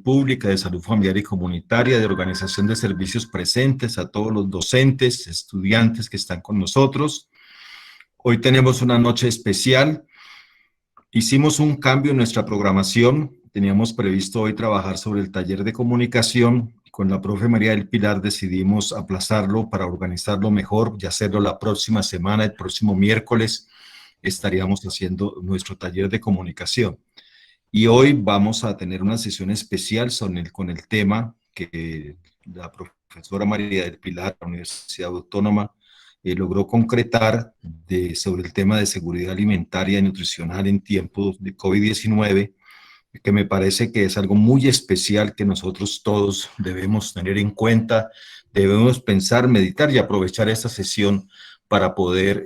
Pública, de Salud Familiar y Comunitaria, de Organización de Servicios presentes, a todos los docentes, estudiantes que están con nosotros. Hoy tenemos una noche especial. Hicimos un cambio en nuestra programación. Teníamos previsto hoy trabajar sobre el taller de comunicación. Con la profe María del Pilar decidimos aplazarlo para organizarlo mejor y hacerlo la próxima semana, el próximo miércoles estaríamos haciendo nuestro taller de comunicación. Y hoy vamos a tener una sesión especial con el tema que la profesora María del Pilar de la Universidad Autónoma logró concretar sobre el tema de seguridad alimentaria y nutricional en tiempos de COVID-19, que me parece que es algo muy especial que nosotros todos debemos tener en cuenta, debemos pensar, meditar y aprovechar esta sesión para poder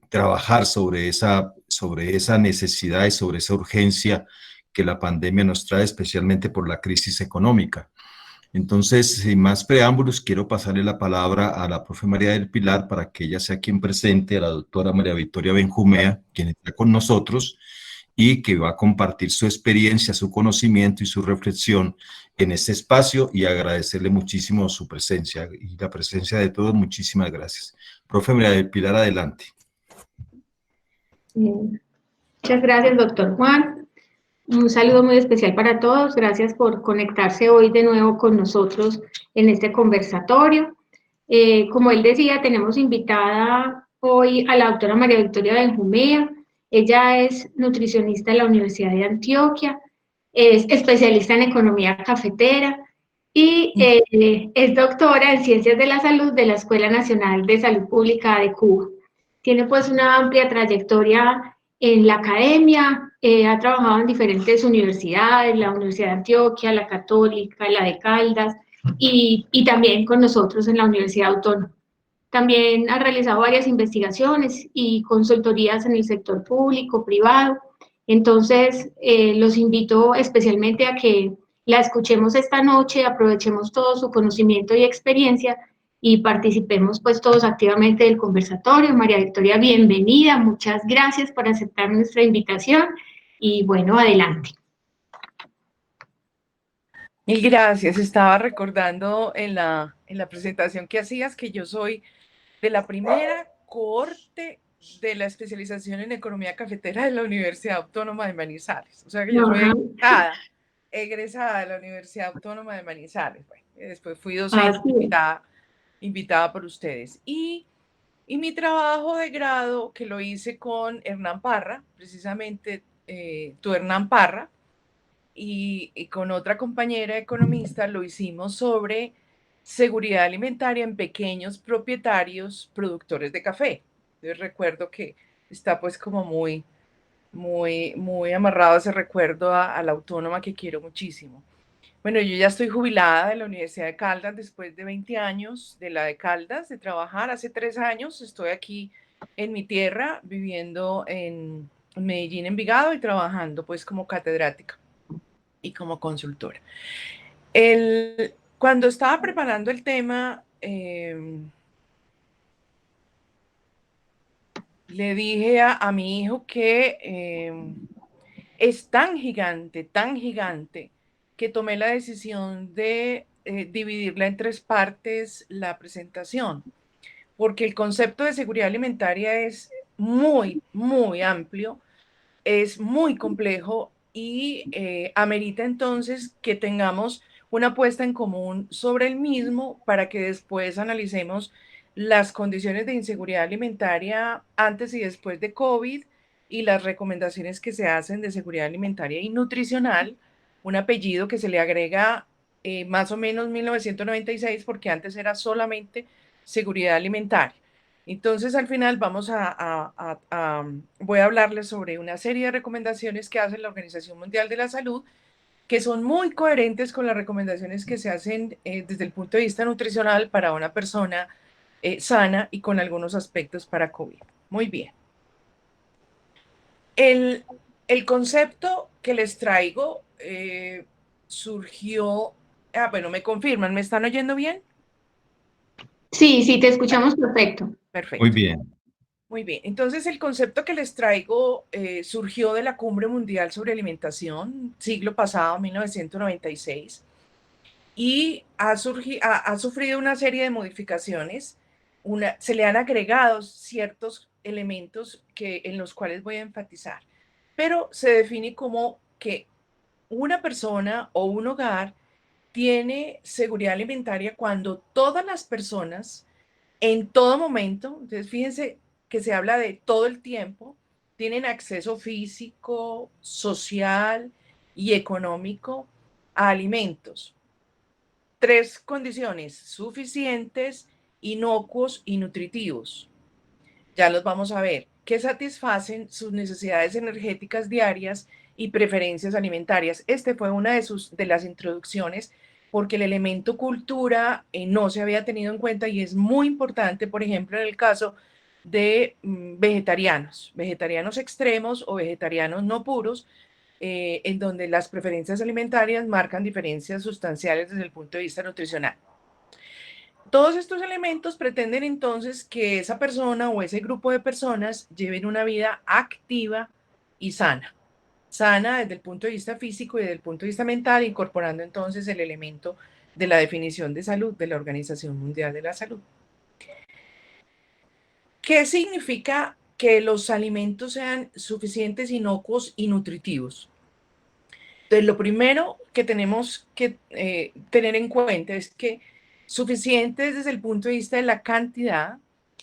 trabajar sobre esa necesidad y sobre esa urgencia que la pandemia nos trae, especialmente por la crisis económica. Entonces, sin más preámbulos, quiero pasarle la palabra a la profe María del Pilar para que ella sea quien presente, a la doctora María Victoria Benjumea, quien está con nosotros y que va a compartir su experiencia, su conocimiento y su reflexión en este espacio, y agradecerle muchísimo su presencia y la presencia de todos. Muchísimas gracias. Profe María del Pilar, adelante. Muchas gracias, doctor Juan. Un saludo muy especial para todos. Gracias por conectarse hoy de nuevo con nosotros en este conversatorio. Como él decía, tenemos invitada hoy a la doctora María Victoria Benjumea. Ella es nutricionista de la Universidad de Antioquia, es especialista en economía cafetera y es doctora en Ciencias de la Salud de la Escuela Nacional de Salud Pública de Cuba. Tiene pues una amplia trayectoria en la academia, ha trabajado en diferentes universidades, la Universidad de Antioquia, la Católica, la de Caldas y también con nosotros en la Universidad Autónoma. También ha realizado varias investigaciones y consultorías en el sector público, privado. Entonces, los invito especialmente a que la escuchemos esta noche, aprovechemos todo su conocimiento y experiencia y participemos pues todos activamente del conversatorio. María Victoria, bienvenida, muchas gracias por aceptar nuestra invitación y bueno, adelante. Mil gracias. Estaba recordando en la presentación que hacías que yo soy de la primera cohorte de la especialización en economía cafetera de la Universidad Autónoma de Manizales. O sea que yo soy egresada de la Universidad Autónoma de Manizales. Bueno, después fui docente invitada por ustedes. Y mi trabajo de grado, que lo hice con Hernán Parra, precisamente tu Hernán Parra, y con otra compañera economista lo hicimos sobre seguridad alimentaria en pequeños propietarios productores de café. Yo recuerdo que está pues como muy amarrado ese recuerdo a la autónoma que quiero muchísimo. Bueno, yo ya estoy jubilada de la Universidad de Caldas después de 20 años de la de Caldas, de trabajar. Hace 3 años estoy aquí en mi tierra, viviendo en Medellín, Envigado, y trabajando pues como catedrática y como consultora. Cuando estaba preparando el tema, le dije a mi hijo que es tan gigante, que tomé la decisión de dividirla en 3 partes la presentación, porque el concepto de seguridad alimentaria es muy amplio, es muy complejo y amerita entonces que tengamos una puesta en común sobre el mismo para que después analicemos las condiciones de inseguridad alimentaria antes y después de COVID y las recomendaciones que se hacen de seguridad alimentaria y nutricional, un apellido que se le agrega más o menos 1996, porque antes era solamente seguridad alimentaria. Entonces, al final voy a hablarles sobre una serie de recomendaciones que hace la Organización Mundial de la Salud, que son muy coherentes con las recomendaciones que se hacen desde el punto de vista nutricional para una persona sana y con algunos aspectos para COVID. Muy bien. El concepto que les traigo surgió... bueno, me confirman, ¿me están oyendo bien? Sí, te escuchamos perfecto. Muy bien. Muy bien, entonces el concepto que les traigo surgió de la Cumbre Mundial sobre Alimentación, siglo pasado, 1996, y ha sufrido una serie de modificaciones. Se le han agregado ciertos elementos en los cuales voy a enfatizar, pero se define como que una persona o un hogar tiene seguridad alimentaria cuando todas las personas en todo momento, entonces fíjense que se habla de todo el tiempo, tienen acceso físico, social y económico a alimentos. Tres condiciones: suficientes, inocuos y nutritivos. Ya los vamos a ver, que satisfacen sus necesidades energéticas diarias y preferencias alimentarias. Este fue una de las introducciones, porque el elemento cultura no se había tenido en cuenta y es muy importante, por ejemplo, en el caso de vegetarianos extremos o vegetarianos no puros, en donde las preferencias alimentarias marcan diferencias sustanciales desde el punto de vista nutricional. Todos estos elementos pretenden entonces que esa persona o ese grupo de personas lleven una vida activa y sana. Sana desde el punto de vista físico y desde el punto de vista mental, incorporando entonces el elemento de la definición de salud de la Organización Mundial de la Salud. ¿Qué significa que los alimentos sean suficientes, inocuos y nutritivos? Entonces, lo primero que tenemos que tener en cuenta es que suficientes desde el punto de vista de la cantidad,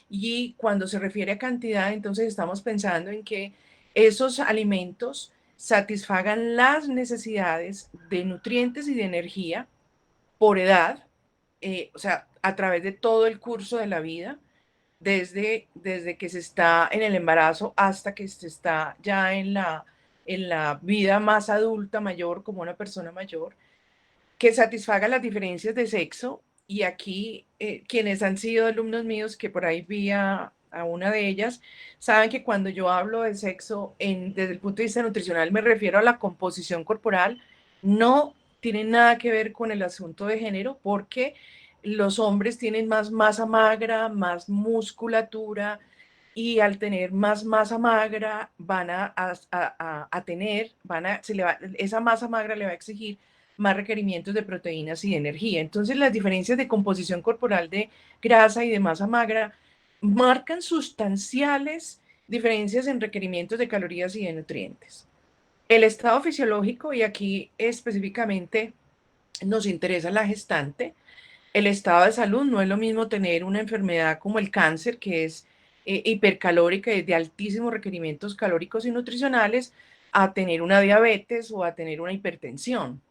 y cuando se refiere a cantidad, entonces estamos pensando en que esos alimentos satisfagan las necesidades de nutrientes y de energía por edad, o sea, a través de todo el curso de la vida, desde que se está en el embarazo hasta que se está ya en la vida más adulta, mayor, como una persona mayor, que satisfaga las diferencias de sexo. Y aquí, quienes han sido alumnos míos, que por ahí vi a una de ellas, saben que cuando yo hablo de sexo desde el punto de vista nutricional, me refiero a la composición corporal. No tiene nada que ver con el asunto de género, porque los hombres tienen más masa magra, más musculatura, y al tener más masa magra van a tener, esa masa magra le va a exigir más requerimientos de proteínas y de energía. Entonces, las diferencias de composición corporal de grasa y de masa magra marcan sustanciales diferencias en requerimientos de calorías y de nutrientes. El estado fisiológico, y aquí específicamente nos interesa la gestante, el estado de salud. No es lo mismo tener una enfermedad como el cáncer, que es hipercalórica y de altísimos requerimientos calóricos y nutricionales, a tener una diabetes o a tener una hipertensión.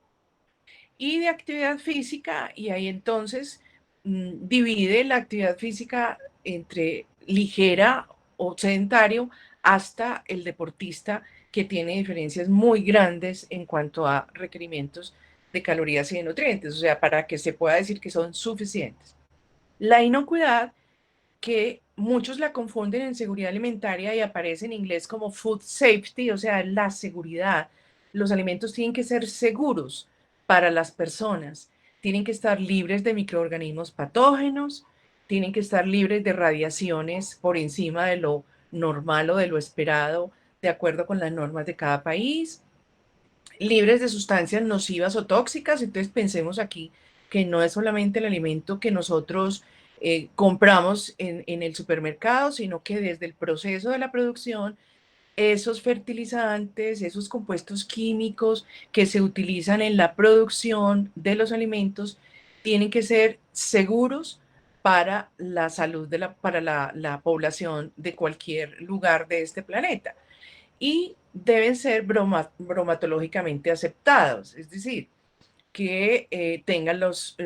Y de actividad física, y ahí entonces divide la actividad física entre ligera o sedentario hasta el deportista, que tiene diferencias muy grandes en cuanto a requerimientos de calorías y de nutrientes, o sea, para que se pueda decir que son suficientes. La inocuidad, que muchos la confunden en seguridad alimentaria y aparece en inglés como food safety, o sea, la seguridad. Los alimentos tienen que ser seguros para las personas, tienen que estar libres de microorganismos patógenos, tienen que estar libres de radiaciones por encima de lo normal o de lo esperado, de acuerdo con las normas de cada país, libres de sustancias nocivas o tóxicas. Entonces pensemos aquí que no es solamente el alimento que nosotros compramos en el supermercado, sino que desde el proceso de la producción, esos fertilizantes, esos compuestos químicos que se utilizan en la producción de los alimentos, tienen que ser seguros para la salud para la población de cualquier lugar de este planeta. Y deben ser bromatológicamente aceptados, es decir, que tengan los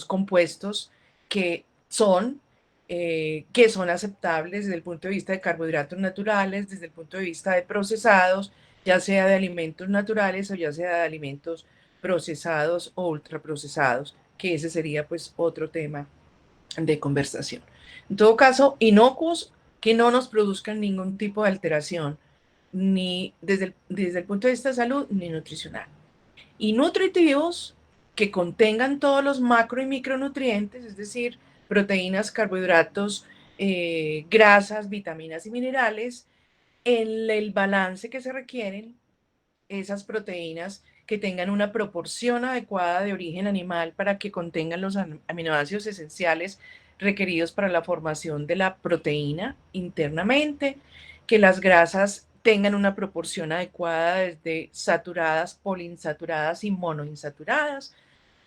compuestos que son aceptables desde el punto de vista de carbohidratos naturales, desde el punto de vista de procesados, ya sea de alimentos naturales o ya sea de alimentos procesados o ultraprocesados, que ese sería pues otro tema de conversación. En todo caso, inocuos, que no nos produzcan ningún tipo de alteración, ni desde el punto de vista de salud, ni nutricional. Y nutritivos, que contengan todos los macro y micronutrientes, es decir, proteínas, carbohidratos, grasas, vitaminas y minerales en el balance que se requieren, esas proteínas que tengan una proporción adecuada de origen animal para que contengan los aminoácidos esenciales requeridos para la formación de la proteína internamente, que las grasas tengan una proporción adecuada desde saturadas, poliinsaturadas y monoinsaturadas,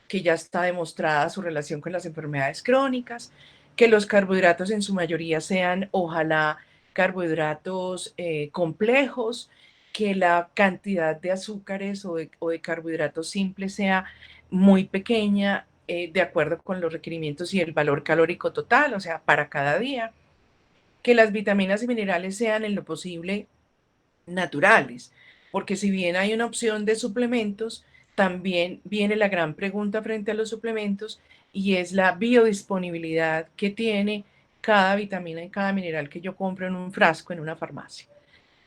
que ya está demostrada su relación con las enfermedades crónicas, que los carbohidratos en su mayoría sean, ojalá, carbohidratos complejos, que la cantidad de azúcares o de carbohidratos simples sea muy pequeña, de acuerdo con los requerimientos y el valor calórico total, o sea, para cada día, que las vitaminas y minerales sean en lo posible naturales, porque si bien hay una opción de suplementos, también viene la gran pregunta frente a los suplementos y es la biodisponibilidad que tiene cada vitamina y cada mineral que yo compro en un frasco en una farmacia.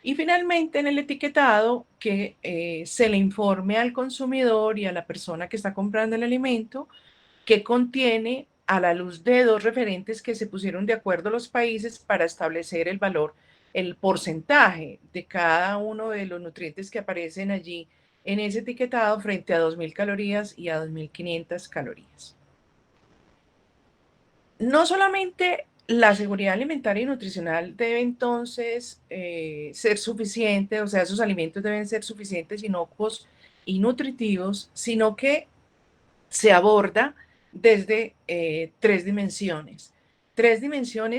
Y finalmente en el etiquetado que se le informe al consumidor y a la persona que está comprando el alimento que contiene a la luz de dos referentes que se pusieron de acuerdo los países para establecer el valor, el porcentaje de cada uno de los nutrientes que aparecen allí en ese etiquetado frente a 2.000 calorías y a 2.500 calorías. No solamente la seguridad alimentaria y nutricional debe entonces ser suficiente, o sea, esos alimentos deben ser suficientes, inocuos y nutritivos, sino que se aborda desde tres dimensiones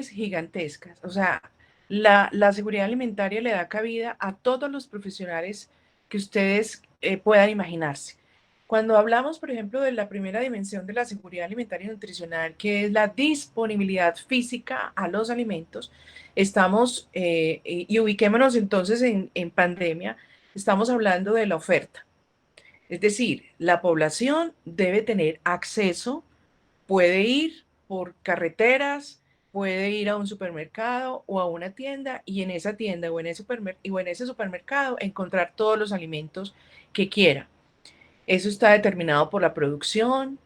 gigantescas. O sea, la seguridad alimentaria le da cabida a todos los profesionales que ustedes puedan imaginarse. Cuando hablamos, por ejemplo, de la primera dimensión de la seguridad alimentaria y nutricional, que es la disponibilidad física a los alimentos, estamos, y ubiquémonos entonces en pandemia, estamos hablando de la oferta. Es decir, la población debe tener acceso, puede ir por carreteras, puede ir a un supermercado o a una tienda y en esa tienda o en ese supermercado encontrar todos los alimentos que quiera. Eso está determinado por la producción,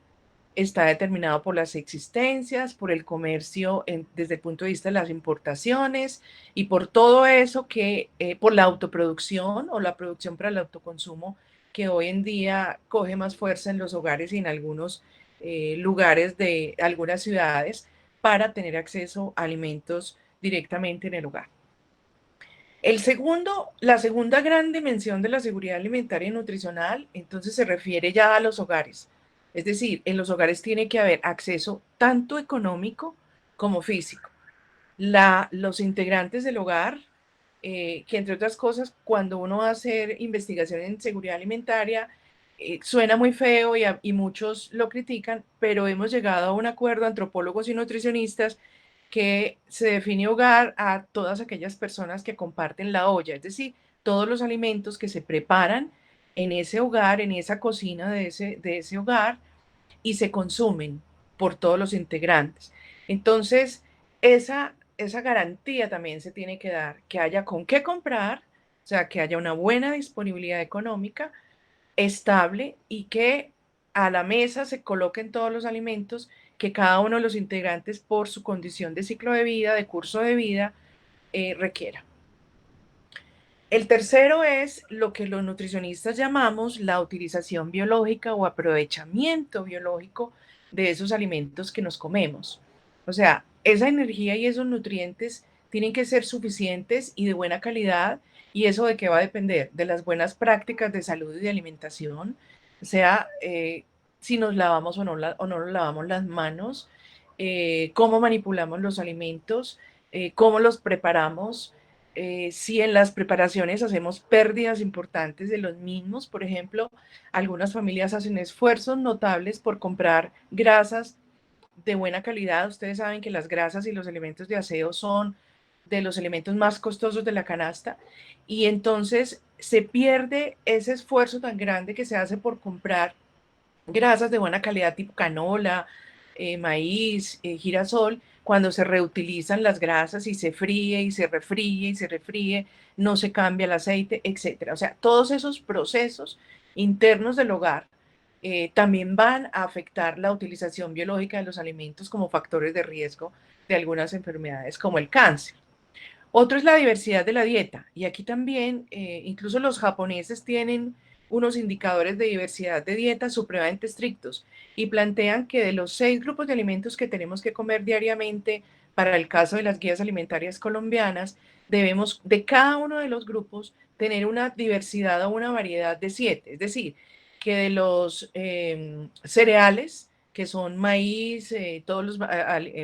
está determinado por las existencias, por el comercio desde el punto de vista de las importaciones y por todo eso que, por la autoproducción o la producción para el autoconsumo que hoy en día coge más fuerza en los hogares y en algunos lugares de algunas ciudades para tener acceso a alimentos directamente en el hogar. La segunda gran dimensión de la seguridad alimentaria y nutricional, entonces se refiere ya a los hogares. Es decir, en los hogares tiene que haber acceso tanto económico como físico. Los integrantes del hogar, que entre otras cosas, cuando uno va a hacer investigación en seguridad alimentaria, suena muy feo y muchos lo critican, pero hemos llegado a un acuerdo, antropólogos y nutricionistas, que se define hogar a todas aquellas personas que comparten la olla, es decir, todos los alimentos que se preparan en ese hogar, en esa cocina de ese hogar y se consumen por todos los integrantes. Entonces, esa garantía también se tiene que dar, que haya con qué comprar, o sea, que haya una buena disponibilidad económica, estable y que a la mesa se coloquen todos los alimentos que cada uno de los integrantes por su condición de ciclo de vida, de curso de vida, requiera. El tercero es lo que los nutricionistas llamamos la utilización biológica o aprovechamiento biológico de esos alimentos que nos comemos. O sea, esa energía y esos nutrientes tienen que ser suficientes y de buena calidad. ¿Y eso de qué va a depender? De las buenas prácticas de salud y de alimentación, o sea, si nos lavamos o no nos lavamos las manos, cómo manipulamos los alimentos, cómo los preparamos, si en las preparaciones hacemos pérdidas importantes de los mismos. Por ejemplo, algunas familias hacen esfuerzos notables por comprar grasas de buena calidad. Ustedes saben que las grasas y los elementos de aseo son de los elementos más costosos de la canasta y entonces se pierde ese esfuerzo tan grande que se hace por comprar grasas de buena calidad tipo canola, maíz, girasol, cuando se reutilizan las grasas y se fríe y se refríe y se refríe, no se cambia el aceite, etcétera. O sea, todos esos procesos internos del hogar también van a afectar la utilización biológica de los alimentos como factores de riesgo de algunas enfermedades como el cáncer. Otro es la diversidad de la dieta, y aquí también incluso los japoneses tienen unos indicadores de diversidad de dieta supremamente estrictos y plantean que de los 6 grupos de alimentos que tenemos que comer diariamente, para el caso de las guías alimentarias colombianas, debemos de cada uno de los grupos tener una diversidad o una variedad de 7, es decir, que de los cereales, que son maíz, todos los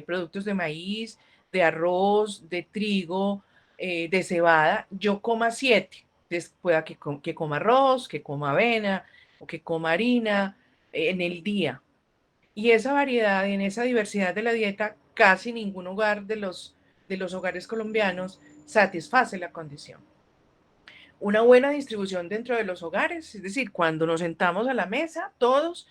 productos de maíz, de arroz, de trigo, de cebada, yo coma 7. Pueda que coma arroz, que coma avena o que coma harina en el día. Y esa variedad, en esa diversidad de la dieta, casi ningún hogar de los hogares colombianos satisface la condición. Una buena distribución dentro de los hogares, es decir, cuando nos sentamos a la mesa, todos,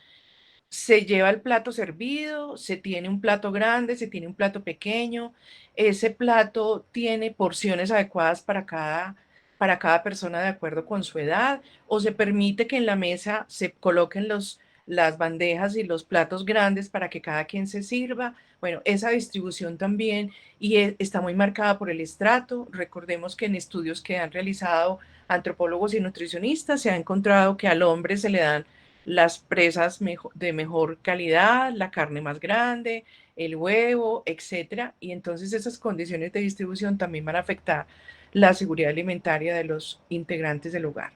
se lleva el plato servido, se tiene un plato grande, se tiene un plato pequeño, ese plato tiene porciones adecuadas para cada persona de acuerdo con su edad, o se permite que en la mesa se coloquen las bandejas y los platos grandes para que cada quien se sirva. Bueno, esa distribución también está muy marcada por el estrato. Recordemos que en estudios que han realizado antropólogos y nutricionistas se ha encontrado que al hombre se le dan las presas de mejor calidad, la carne más grande, el huevo, etcétera. Y entonces esas condiciones de distribución también van a afectar la seguridad alimentaria de los integrantes del hogar.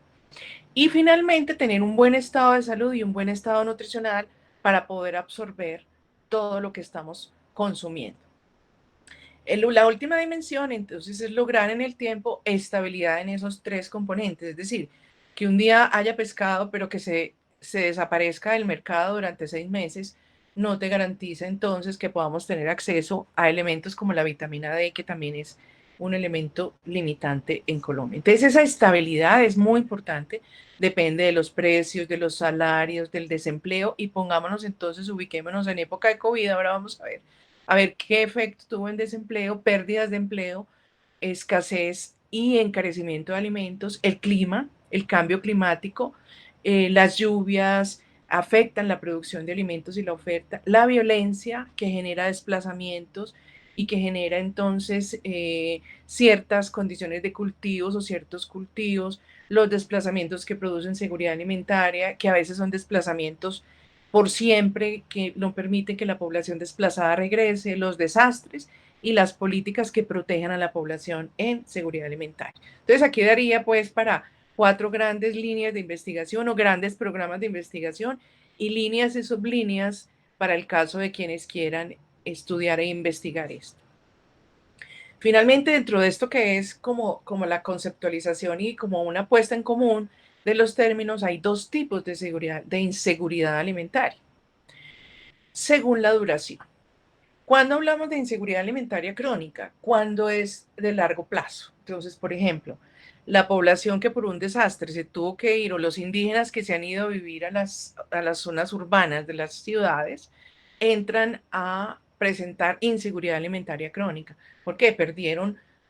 Y finalmente, tener un buen estado de salud y un buen estado nutricional para poder absorber todo lo que estamos consumiendo. La última dimensión, entonces, es lograr en el tiempo estabilidad en esos 3 componentes, es decir, que un día haya pescado, pero que se desaparezca del mercado durante 6 meses, no te garantiza entonces que podamos tener acceso a elementos como la vitamina D, que también es un elemento limitante en Colombia. Entonces, esa estabilidad es muy importante, depende de los precios, de los salarios, del desempleo, y pongámonos entonces, ubiquémonos en época de COVID, ahora vamos a ver qué efecto tuvo en desempleo, pérdidas de empleo, escasez y encarecimiento de alimentos, el clima, el cambio climático, las lluvias afectan la producción de alimentos y la oferta, la violencia que genera desplazamientos y que genera entonces ciertas condiciones de cultivos o ciertos cultivos, los desplazamientos que producen seguridad alimentaria, que a veces son desplazamientos por siempre, que no permiten que la población desplazada regrese, los desastres y las políticas que protejan a la población en seguridad alimentaria. Entonces, aquí daría pues para 4 grandes líneas de investigación o grandes programas de investigación y líneas y sublíneas para el caso de quienes quieran estudiar e investigar esto. Finalmente, dentro de esto que es como la conceptualización y como una puesta en común de los términos, hay 2 tipos de inseguridad alimentaria, según la duración. Cuando hablamos de inseguridad alimentaria crónica, cuando es de largo plazo. Entonces, por ejemplo, la población que por un desastre se tuvo que ir, o los indígenas que se han ido a vivir a las zonas urbanas de las ciudades, entran a presentar inseguridad alimentaria crónica. ¿Por qué?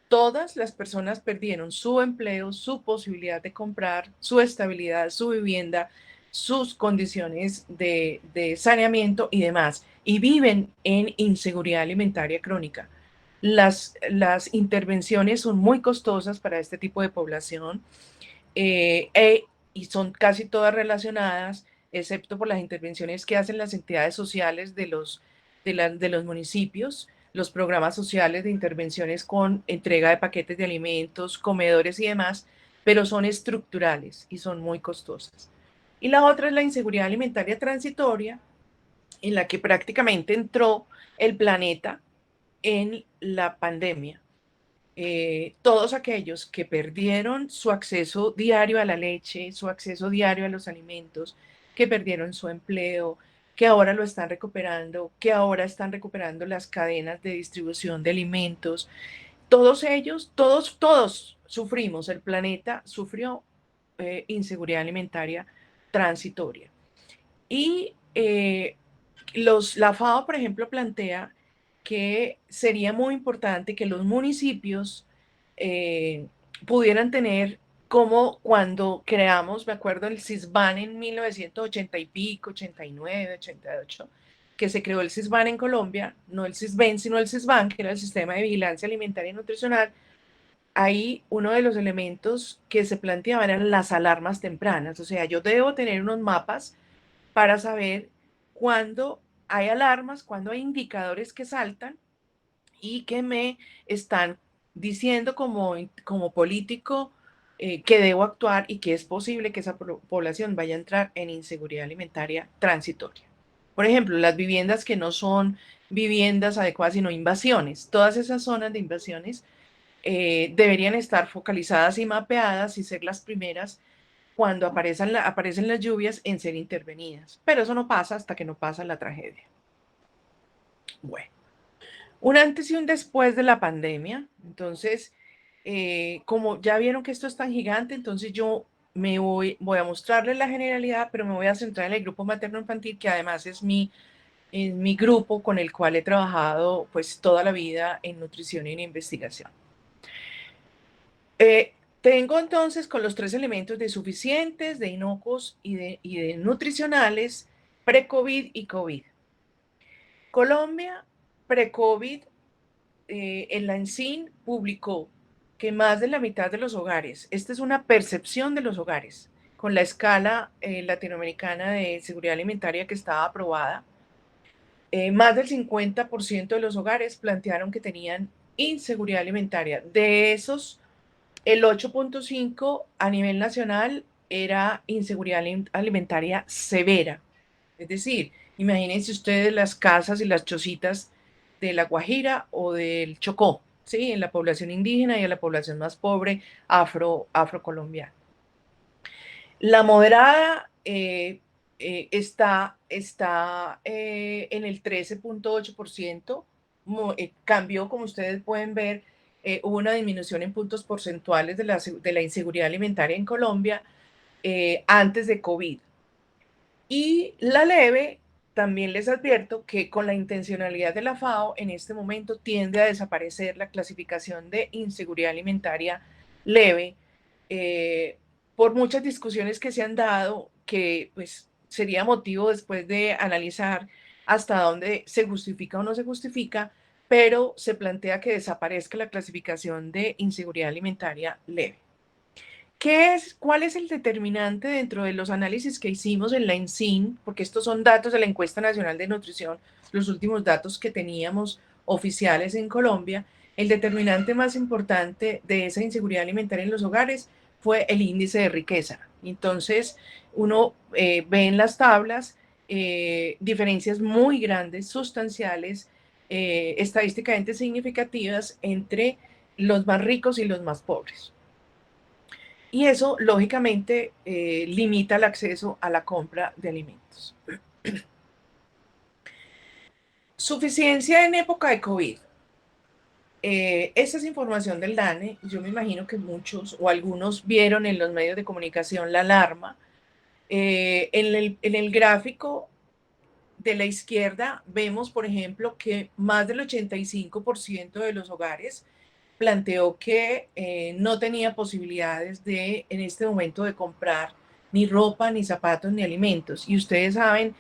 Todas las personas perdieron su empleo, su posibilidad de comprar, su estabilidad, su vivienda, sus condiciones de saneamiento y demás, y viven en inseguridad alimentaria crónica. Las intervenciones son muy costosas para este tipo de población y son casi todas relacionadas, excepto por las intervenciones que hacen las entidades sociales de los municipios, los programas sociales de intervenciones con entrega de paquetes de alimentos, comedores y demás, pero son estructurales y son muy costosas. Y la otra es la inseguridad alimentaria transitoria, en la que prácticamente entró el planeta en la pandemia. Todos aquellos que perdieron su acceso diario a la leche, su acceso diario a los alimentos, que perdieron su empleo, que ahora lo están recuperando, que ahora están recuperando las cadenas de distribución de alimentos, todos ellos, todos sufrimos, el planeta sufrió inseguridad alimentaria transitoria. Y la FAO, por ejemplo, plantea que sería muy importante que los municipios pudieran tener, como cuando creamos, me acuerdo, el CISBAN en 1980 y pico, 89, 88, que se creó el CISBAN en Colombia, no el CISBEN, sino el CISBAN, que era el Sistema de Vigilancia Alimentaria y Nutricional, ahí uno de los elementos que se planteaban eran las alarmas tempranas. O sea, yo debo tener unos mapas para saber cuándo hay alarmas, cuándo hay indicadores que saltan y que me están diciendo como político que debo actuar y que es posible que esa población vaya a entrar en inseguridad alimentaria transitoria. Por ejemplo, las viviendas que no son viviendas adecuadas, sino invasiones. Todas esas zonas de invasiones deberían estar focalizadas y mapeadas y ser las primeras cuando aparecen las lluvias en ser intervenidas. Pero eso no pasa hasta que no pasa la tragedia. Bueno, un antes y un después de la pandemia. Entonces, como ya vieron que esto es tan gigante, entonces yo voy a mostrarles la generalidad, pero me voy a centrar en el grupo materno-infantil, que además es mi grupo con el cual he trabajado pues toda la vida en nutrición y en investigación. Tengo entonces con los 3 elementos de suficientes, de inocuos y de nutricionales, pre-COVID y COVID. Colombia, pre-COVID, en la ENSIN publicó que más de la mitad de los hogares, esta es una percepción de los hogares, con la escala latinoamericana de seguridad alimentaria que estaba aprobada, más del 50% de los hogares plantearon que tenían inseguridad alimentaria. De esos, el 8.5 a nivel nacional era inseguridad alimentaria severa. Es decir, imagínense ustedes las casas y las chocitas de La Guajira o del Chocó, ¿sí? En la población indígena y en la población más pobre afrocolombiana. La moderada está en el 13.8%, cambió, como ustedes pueden ver, hubo una disminución en puntos porcentuales de la inseguridad alimentaria en Colombia antes de COVID. Y la leve, también les advierto que con la intencionalidad de la FAO, en este momento tiende a desaparecer la clasificación de inseguridad alimentaria leve, por muchas discusiones que se han dado, que pues sería motivo después de analizar hasta dónde se justifica o no se justifica, pero se plantea que desaparezca la clasificación de inseguridad alimentaria leve. ¿Cuál es el determinante dentro de los análisis que hicimos en la ENSIN? Porque estos son datos de la Encuesta Nacional de Nutrición, los últimos datos que teníamos oficiales en Colombia. El determinante más importante de esa inseguridad alimentaria en los hogares fue el índice de riqueza. Entonces, uno ve en las tablas diferencias muy grandes, sustanciales, estadísticamente significativas entre los más ricos y los más pobres. Y eso, lógicamente, limita el acceso a la compra de alimentos. Suficiencia en época de COVID. Esta es información del DANE. Yo me imagino que muchos o algunos vieron en los medios de comunicación la alarma. En el gráfico de la izquierda vemos, por ejemplo, que más del 85% de los hogares planteó que no tenía posibilidades en este momento de comprar ni ropa, ni zapatos, ni alimentos. Y ustedes saben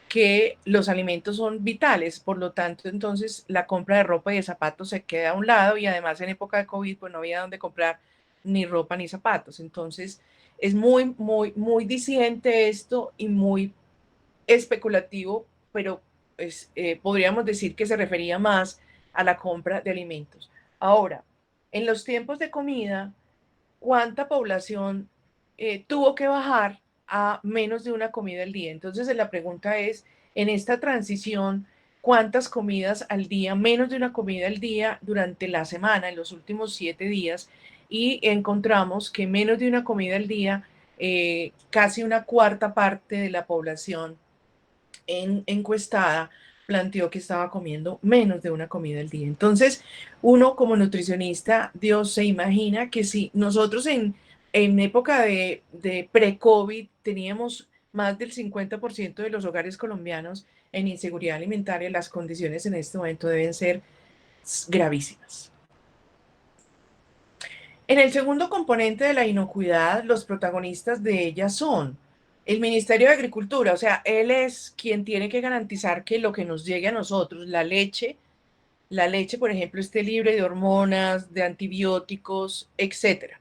que los alimentos son vitales, por lo tanto, entonces la compra de ropa y de zapatos se queda a un lado y además en época de COVID pues no había dónde comprar ni ropa ni zapatos. Entonces es muy, muy, muy disidente esto y muy especulativo, pero pues, podríamos decir que se refería más a la compra de alimentos. Ahora, en los tiempos de comida, ¿cuánta población tuvo que bajar a menos de una comida al día? Entonces, la pregunta es, en esta transición, ¿cuántas comidas al día, menos de una comida al día durante la semana, en los últimos 7 días? Y encontramos que menos de una comida al día, casi una cuarta parte de la población encuestada planteó que estaba comiendo menos de una comida al día. Entonces, uno como nutricionista, Dios se imagina que si nosotros en época de pre-COVID teníamos más del 50% de los hogares colombianos en inseguridad alimentaria, las condiciones en este momento deben ser gravísimas. En el segundo componente de la inocuidad, los protagonistas de ella son El Ministerio de Agricultura, o sea, él es quien tiene que garantizar que lo que nos llegue a nosotros, la leche, por ejemplo, esté libre de hormonas, de antibióticos, etcétera.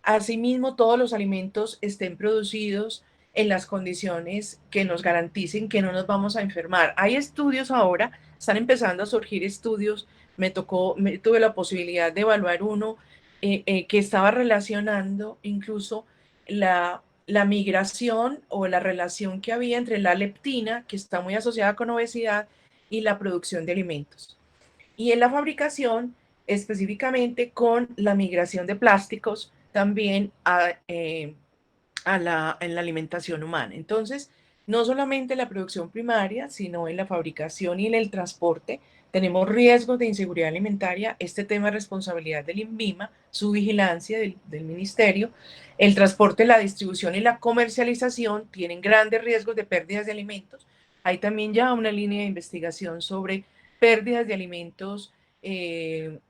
Asimismo, todos los alimentos estén producidos en las condiciones que nos garanticen que no nos vamos a enfermar. Hay estudios ahora, están empezando a surgir estudios. Tuve la posibilidad de evaluar uno que estaba relacionando incluso la migración o la relación que había entre la leptina, que está muy asociada con obesidad, y la producción de alimentos. Y en la fabricación, específicamente con la migración de plásticos también en la alimentación humana. Entonces, no solamente en la producción primaria, sino en la fabricación y en el transporte, tenemos riesgos de inseguridad alimentaria. Este tema de responsabilidad del INVIMA, su vigilancia del ministerio, el transporte, la distribución y la comercialización tienen grandes riesgos de pérdidas de alimentos. Hay también ya una línea de investigación sobre pérdidas de alimentos en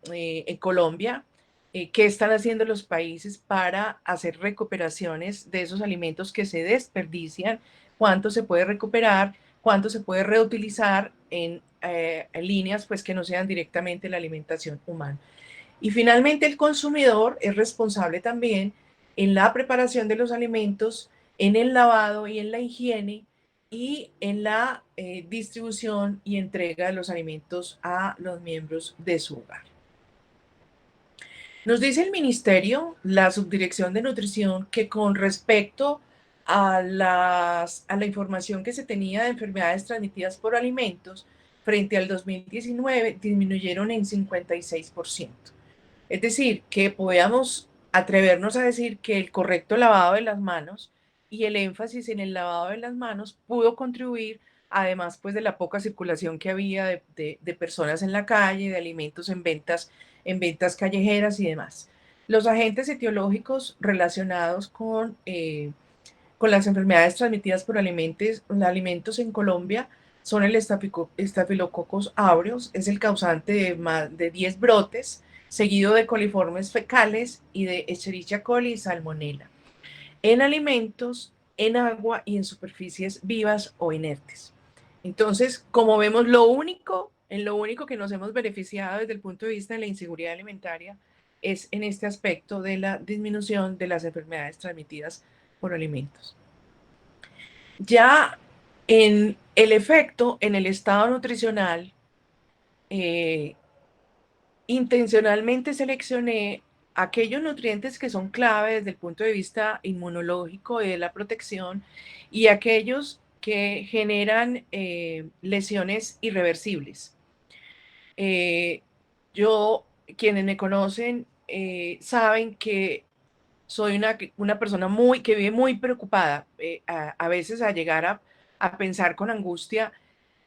Colombia. ¿Qué están haciendo los países para hacer recuperaciones de esos alimentos que se desperdician? ¿Cuánto se puede recuperar? ¿Cuánto se puede reutilizar en líneas pues, que no sean directamente la alimentación humana? Y finalmente el consumidor es responsable también en la preparación de los alimentos, en el lavado y en la higiene y en la distribución y entrega de los alimentos a los miembros de su hogar. Nos dice el ministerio, la Subdirección de Nutrición, que con respecto a la información que se tenía de enfermedades transmitidas por alimentos, frente al 2019 disminuyeron en 56%. Es decir, que podíamos atrevernos a decir que el correcto lavado de las manos y el énfasis en el lavado de las manos pudo contribuir, además pues de la poca circulación que había de personas en la calle, de alimentos en ventas callejeras y demás. Los agentes etiológicos relacionados con las enfermedades transmitidas por alimentos en Colombia son el Staphylococcus aureus, es el causante de más de 10 brotes, seguido de coliformes fecales y de Escherichia coli y Salmonella, en alimentos, en agua y en superficies vivas o inertes. Entonces, como vemos, en lo único que nos hemos beneficiado desde el punto de vista de la inseguridad alimentaria es en este aspecto de la disminución de las enfermedades transmitidas por alimentos. Ya en el efecto, en el estado nutricional, intencionalmente seleccioné aquellos nutrientes que son clave desde el punto de vista inmunológico y de la protección y aquellos que generan lesiones irreversibles. Quienes me conocen saben que soy una persona que vive muy preocupada, a veces a llegar a pensar con angustia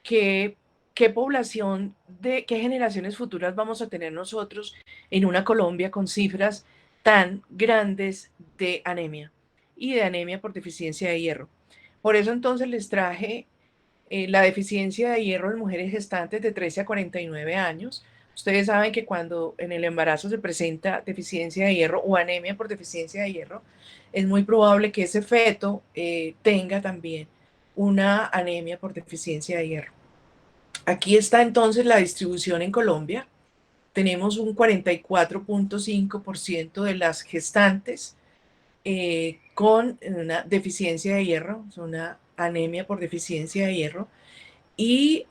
que qué población, qué generaciones futuras vamos a tener nosotros en una Colombia con cifras tan grandes de anemia y de anemia por deficiencia de hierro. Por eso entonces les traje la deficiencia de hierro en mujeres gestantes de 13 a 49 años. Ustedes saben que cuando en el embarazo se presenta deficiencia de hierro o anemia por deficiencia de hierro, es muy probable que ese feto tenga también una anemia por deficiencia de hierro. Aquí está entonces la distribución en Colombia. Tenemos un 44.5% de las gestantes con una deficiencia de hierro, una anemia por deficiencia de hierro. Y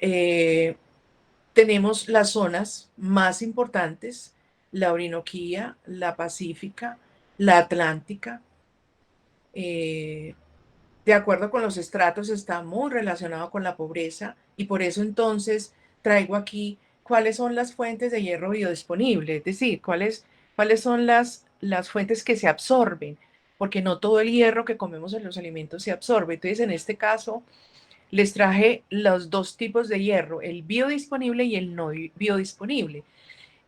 tenemos las zonas más importantes, la Orinoquía, la Pacífica, la Atlántica. De acuerdo con los estratos, está muy relacionado con la pobreza y por eso entonces traigo aquí cuáles son las fuentes de hierro biodisponible, es decir, cuáles son las fuentes que se absorben, porque no todo el hierro que comemos en los alimentos se absorbe. Entonces, en este caso, les traje los dos tipos de hierro, el biodisponible y el no biodisponible.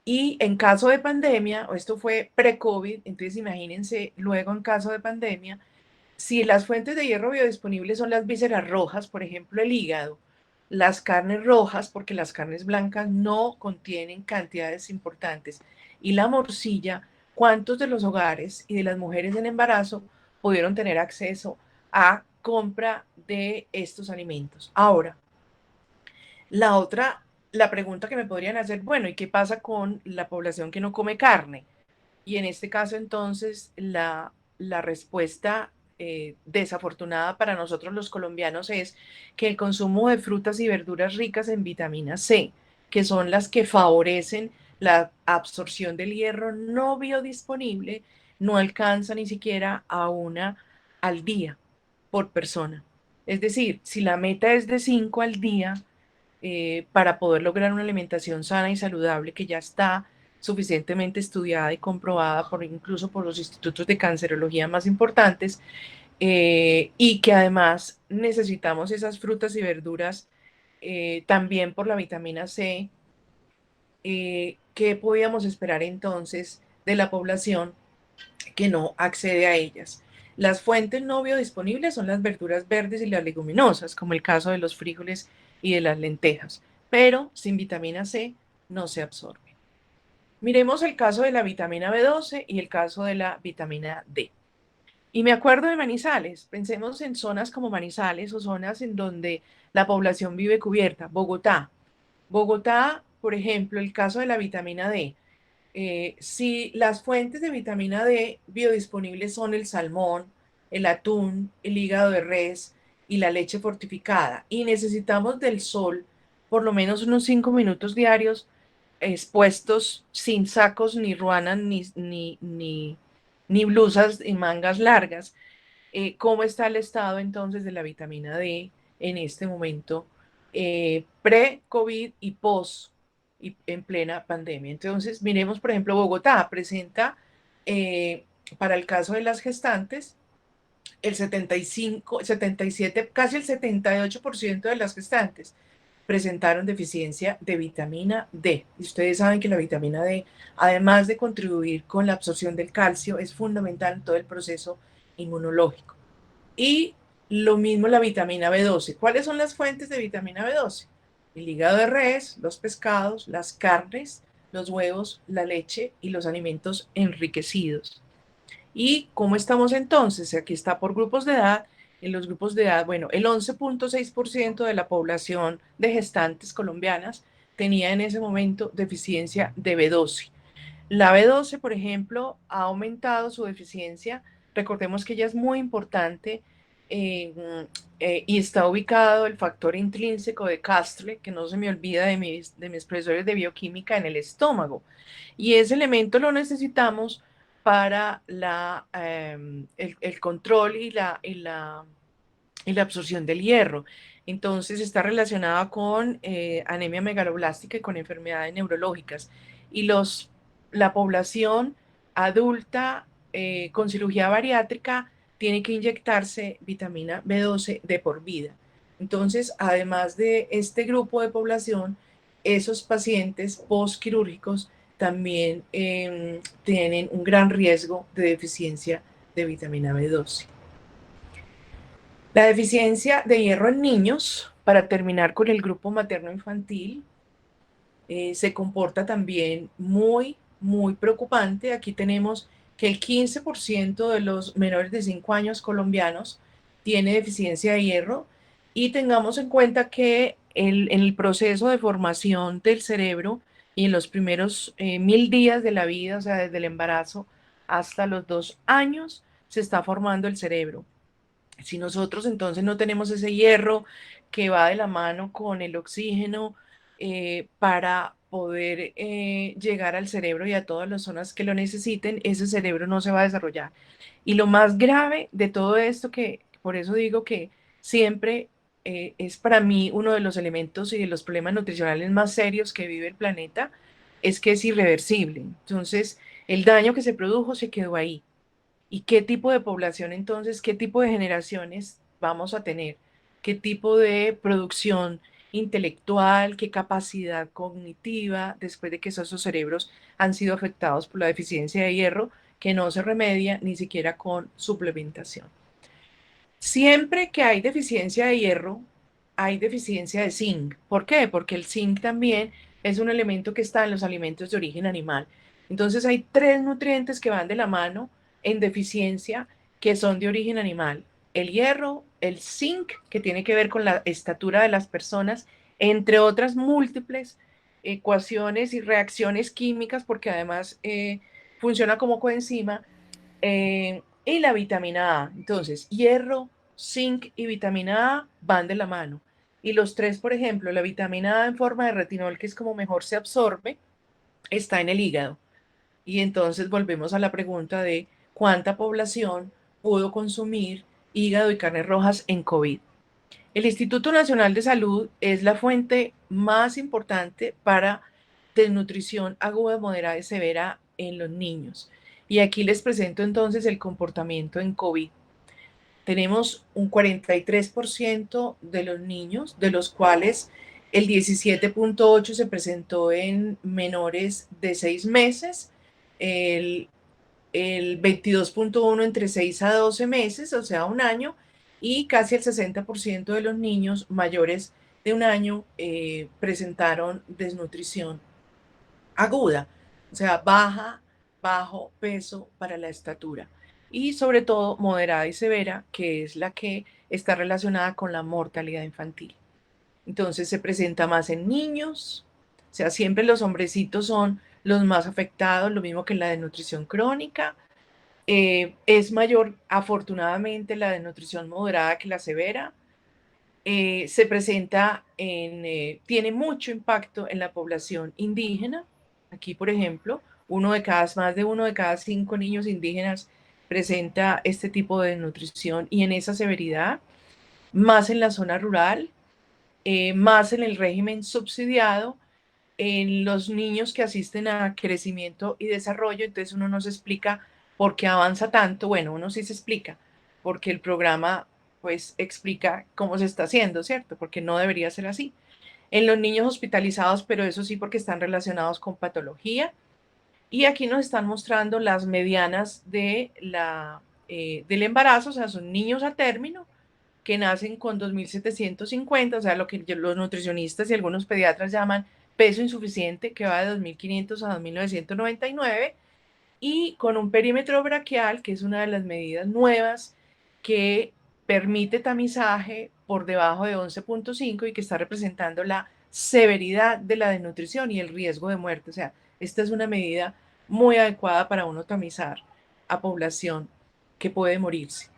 Y en caso de pandemia, esto fue pre-COVID, entonces imagínense luego en caso de pandemia, si las fuentes de hierro biodisponibles son las vísceras rojas, por ejemplo el hígado, las carnes rojas, porque las carnes blancas no contienen cantidades importantes, y la morcilla, ¿cuántos de los hogares y de las mujeres en embarazo pudieron tener acceso a compra de estos alimentos. Ahora, la pregunta que me podrían hacer, bueno, ¿y qué pasa con la población que no come carne? Y en este caso, entonces, la respuesta desafortunada para nosotros los colombianos es que el consumo de frutas y verduras ricas en vitamina C, que son las que favorecen la absorción del hierro no biodisponible, no alcanza ni siquiera a una al día por persona. Es decir, si la meta es de 5 al día, para poder lograr una alimentación sana y saludable que ya está suficientemente estudiada y comprobada incluso por los institutos de cancerología más importantes, y que además necesitamos esas frutas y verduras también por la vitamina C. ¿Qué podíamos esperar entonces de la población que no accede a ellas? Las fuentes no biodisponibles son las verduras verdes y las leguminosas, como el caso de los frijoles y de las lentejas, pero sin vitamina C no se absorbe. Miremos el caso de la vitamina B12 y el caso de la vitamina D. Y me acuerdo de Manizales, pensemos en zonas como Manizales o zonas en donde la población vive cubierta, Bogotá. Bogotá, por ejemplo, el caso de la vitamina D. Si las fuentes de vitamina D biodisponibles son el salmón, el atún, el hígado de res y la leche fortificada, y necesitamos del sol por lo menos unos 5 minutos diarios expuestos sin sacos, ni ruanas, ni blusas y mangas largas, ¿cómo está el estado entonces de la vitamina D en este momento, pre-COVID y post, y en plena pandemia? Entonces, miremos, por ejemplo, Bogotá presenta, para el caso de las gestantes, el 75, 77, casi el 78% de las gestantes presentaron deficiencia de vitamina D. Y ustedes saben que la vitamina D, además de contribuir con la absorción del calcio, es fundamental en todo el proceso inmunológico. Y lo mismo la vitamina B12. ¿Cuáles son las fuentes de vitamina B12? El hígado de res, los pescados, las carnes, los huevos, la leche y los alimentos enriquecidos. ¿Y cómo estamos entonces? Aquí está por grupos de edad. En los grupos de edad, bueno, el 11.6% de la población de gestantes colombianas tenía en ese momento deficiencia de B12. La B12, por ejemplo, ha aumentado su deficiencia. Recordemos que ella es muy importante, y está ubicado el factor intrínseco de Castle, que no se me olvida de mis profesores de bioquímica, en el estómago. Y ese elemento lo necesitamos para el control y la absorción del hierro. Entonces está relacionada con anemia megaloblástica y con enfermedades neurológicas. Y la población adulta con cirugía bariátrica tiene que inyectarse vitamina B12 de por vida. Entonces, además de este grupo de población, esos pacientes postquirúrgicos también tienen un gran riesgo de deficiencia de vitamina B12. La deficiencia de hierro en niños, para terminar con el grupo materno-infantil, se comporta también muy, muy preocupante. Aquí tenemos que el 15% de los menores de 5 años colombianos tiene deficiencia de hierro, y tengamos en cuenta que en el proceso de formación del cerebro y en los primeros 1000 días de la vida, o sea, desde el embarazo hasta los 2 años, se está formando el cerebro. Si nosotros entonces no tenemos ese hierro que va de la mano con el oxígeno, para poder llegar al cerebro y a todas las zonas que lo necesiten, ese cerebro no se va a desarrollar. Y lo más grave de todo esto, que por eso digo que siempre es para mí uno de los elementos y de los problemas nutricionales más serios que vive el planeta, es que es irreversible. Entonces, el daño que se produjo se quedó ahí. ¿Y qué tipo de población entonces, qué tipo de generaciones vamos a tener? ¿Qué tipo de producción intelectual, qué capacidad cognitiva después de que esos cerebros han sido afectados por la deficiencia de hierro, que no se remedia ni siquiera con suplementación? Siempre que hay deficiencia de hierro, hay deficiencia de zinc. ¿Por qué? Porque el zinc también es un elemento que está en los alimentos de origen animal. Entonces hay 3 nutrientes que van de la mano en deficiencia, que son de origen animal: el hierro, el zinc, que tiene que ver con la estatura de las personas, entre otras múltiples ecuaciones y reacciones químicas, porque además funciona como coenzima, y la vitamina A. Entonces, hierro, zinc y vitamina A van de la mano. Y los tres, por ejemplo, la vitamina A en forma de retinol, que es como mejor se absorbe, está en el hígado. Y entonces volvemos a la pregunta de cuánta población pudo consumir hígado y carnes rojas en COVID. El Instituto Nacional de Salud es la fuente más importante para desnutrición aguda, moderada y severa en los niños. Y aquí les presento entonces el comportamiento en COVID. Tenemos un 43% de los niños, de los cuales el 17.8 se presentó en menores de 6 meses, el 22.1 entre 6 a 12 meses, o sea, un año, y casi el 60% de los niños mayores de un año presentaron desnutrición aguda, o sea, bajo peso para la estatura y sobre todo moderada y severa, que es la que está relacionada con la mortalidad infantil. Entonces se presenta más en niños, o sea, siempre los hombrecitos son los más afectados, lo mismo que la desnutrición crónica. Es mayor, afortunadamente, la desnutrición moderada que la severa. Se presenta tiene mucho impacto en la población indígena. Aquí, por ejemplo, más de uno de cada 5 niños indígenas presenta este tipo de desnutrición y en esa severidad, más en la zona rural, más en el régimen subsidiado, en los niños que asisten a crecimiento y desarrollo. Entonces uno no se explica por qué avanza tanto. Bueno, uno sí se explica, porque el programa pues explica cómo se está haciendo, ¿cierto? Porque no debería ser así. En los niños hospitalizados, pero eso sí porque están relacionados con patología. Y aquí nos están mostrando las medianas del embarazo, o sea, son niños a término que nacen con 2.750, o sea, lo que los nutricionistas y algunos pediatras llaman peso insuficiente, que va de 2.500 a 2.999, y con un perímetro braquial, que es una de las medidas nuevas que permite tamizaje por debajo de 11.5 y que está representando la severidad de la desnutrición y el riesgo de muerte. O sea, esta es una medida muy adecuada para uno tamizar a población que puede morirse.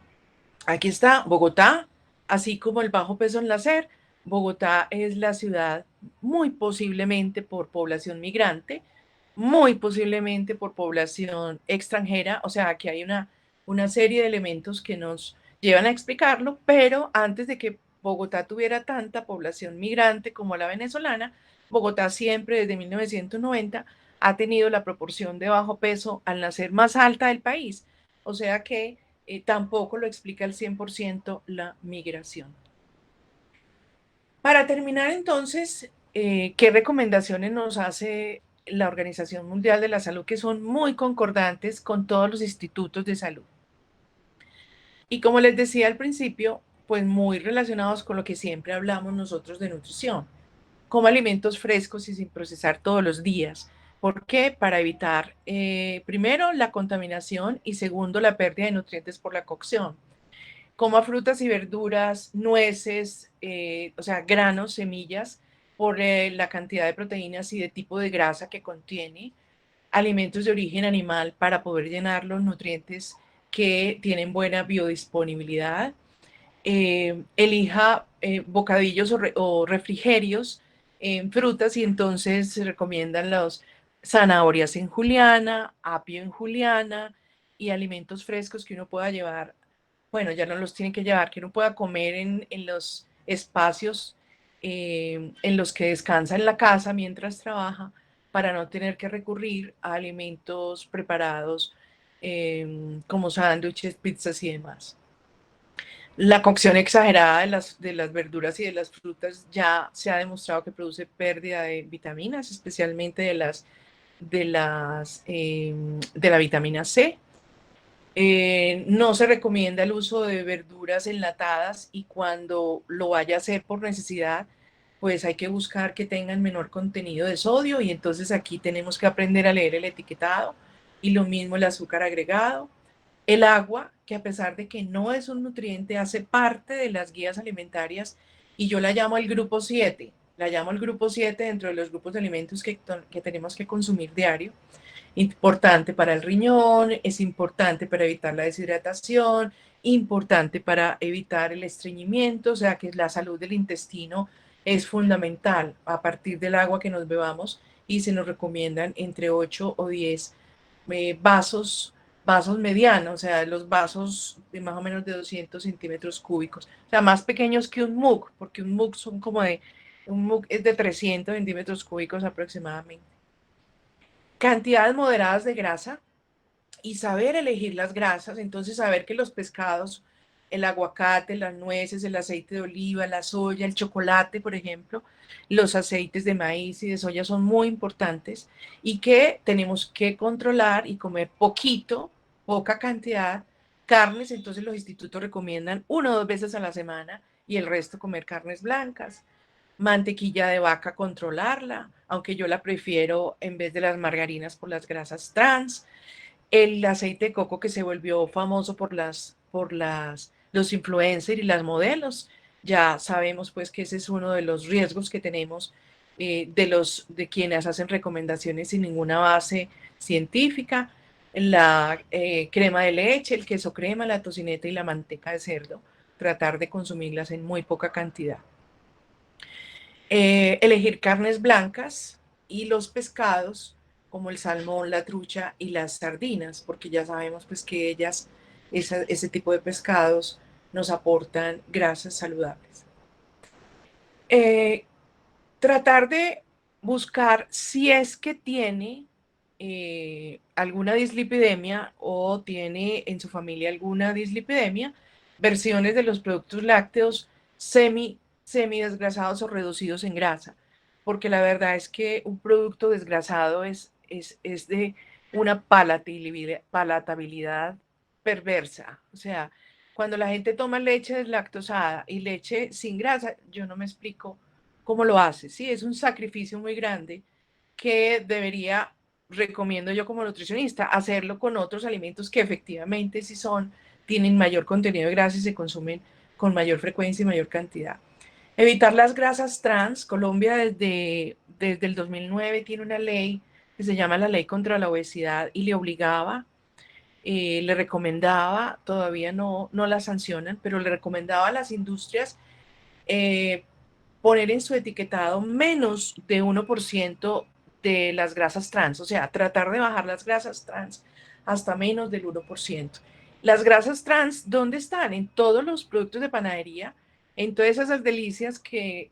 Aquí está Bogotá, así como el bajo peso en la SER. Bogotá es la ciudad muy posiblemente por población migrante, muy posiblemente por población extranjera, o sea, que hay una serie de elementos que nos llevan a explicarlo, pero antes de que Bogotá tuviera tanta población migrante como la venezolana, Bogotá siempre desde 1990 ha tenido la proporción de bajo peso al nacer más alta del país, o sea que tampoco lo explica al 100% la migración. Para terminar entonces, ¿qué recomendaciones nos hace la Organización Mundial de la Salud que son muy concordantes con todos los institutos de salud? Y como les decía al principio, pues muy relacionados con lo que siempre hablamos nosotros de nutrición, como alimentos frescos y sin procesar todos los días. ¿Por qué? Para evitar, primero, la contaminación y segundo, la pérdida de nutrientes por la cocción. Coma frutas y verduras, nueces, o sea, granos, semillas, por la cantidad de proteínas y de tipo de grasa que contiene. Alimentos de origen animal para poder llenar los nutrientes que tienen buena biodisponibilidad. Elija bocadillos o refrigerios en frutas y entonces se recomiendan las zanahorias en juliana, apio en juliana y alimentos frescos que uno pueda llevar, bueno, ya no los tiene que llevar, que uno pueda comer en los espacios en los que descansa en la casa mientras trabaja para no tener que recurrir a alimentos preparados como sándwiches, pizzas y demás. La cocción exagerada de las verduras y de las frutas ya se ha demostrado que produce pérdida de vitaminas, especialmente de la vitamina C. No se recomienda el uso de verduras enlatadas y cuando lo vaya a hacer por necesidad, pues hay que buscar que tengan menor contenido de sodio y entonces aquí tenemos que aprender a leer el etiquetado y lo mismo el azúcar agregado. El agua, que a pesar de que no es un nutriente, hace parte de las guías alimentarias y yo la llamo el grupo 7. La llamo el grupo 7 dentro de los grupos de alimentos que tenemos que consumir diario. Importante para el riñón, es importante para evitar la deshidratación, importante para evitar el estreñimiento, o sea que la salud del intestino es fundamental a partir del agua que nos bebamos y se nos recomiendan entre 8 o 10 vasos medianos, o sea, los vasos de más o menos de 200 centímetros cúbicos, o sea, más pequeños que un mug, porque un mug es de 300 centímetros cúbicos aproximadamente. Cantidades moderadas de grasa y saber elegir las grasas, entonces saber que los pescados, el aguacate, las nueces, el aceite de oliva, la soya, el chocolate, por ejemplo, los aceites de maíz y de soya son muy importantes y que tenemos que controlar y comer poca cantidad. Carnes, entonces los institutos recomiendan 1 o 2 veces a la semana y el resto comer carnes blancas. Mantequilla de vaca, controlarla, aunque yo la prefiero en vez de las margarinas por las grasas trans. El aceite de coco que se volvió famoso por los influencers y las modelos. Ya sabemos pues que ese es uno de los riesgos que tenemos de quienes hacen recomendaciones sin ninguna base científica. La crema de leche, el queso crema, la tocineta y la manteca de cerdo. Tratar de consumirlas en muy poca cantidad. Elegir carnes blancas y los pescados como el salmón, la trucha y las sardinas, porque ya sabemos pues que ese tipo de pescados nos aportan grasas saludables. Tratar de buscar si es que tiene alguna dislipidemia o tiene en su familia alguna dislipidemia, versiones de los productos lácteos semidesgrasados o reducidos en grasa, porque la verdad es que un producto desgrasado es de una palatabilidad perversa. O sea, cuando la gente toma leche deslactosada y leche sin grasa, yo no me explico cómo lo hace. Sí, es un sacrificio muy grande que recomiendo yo como nutricionista, hacerlo con otros alimentos que efectivamente tienen mayor contenido de grasa y se consumen con mayor frecuencia y mayor cantidad. Evitar las grasas trans. Colombia desde el 2009 tiene una ley que se llama la Ley contra la Obesidad y le recomendaba, todavía no la sancionan, pero le recomendaba a las industrias poner en su etiquetado menos de 1% de las grasas trans, o sea, tratar de bajar las grasas trans hasta menos del 1%. Las grasas trans, ¿dónde están? En todos los productos de panadería, en todas esas delicias que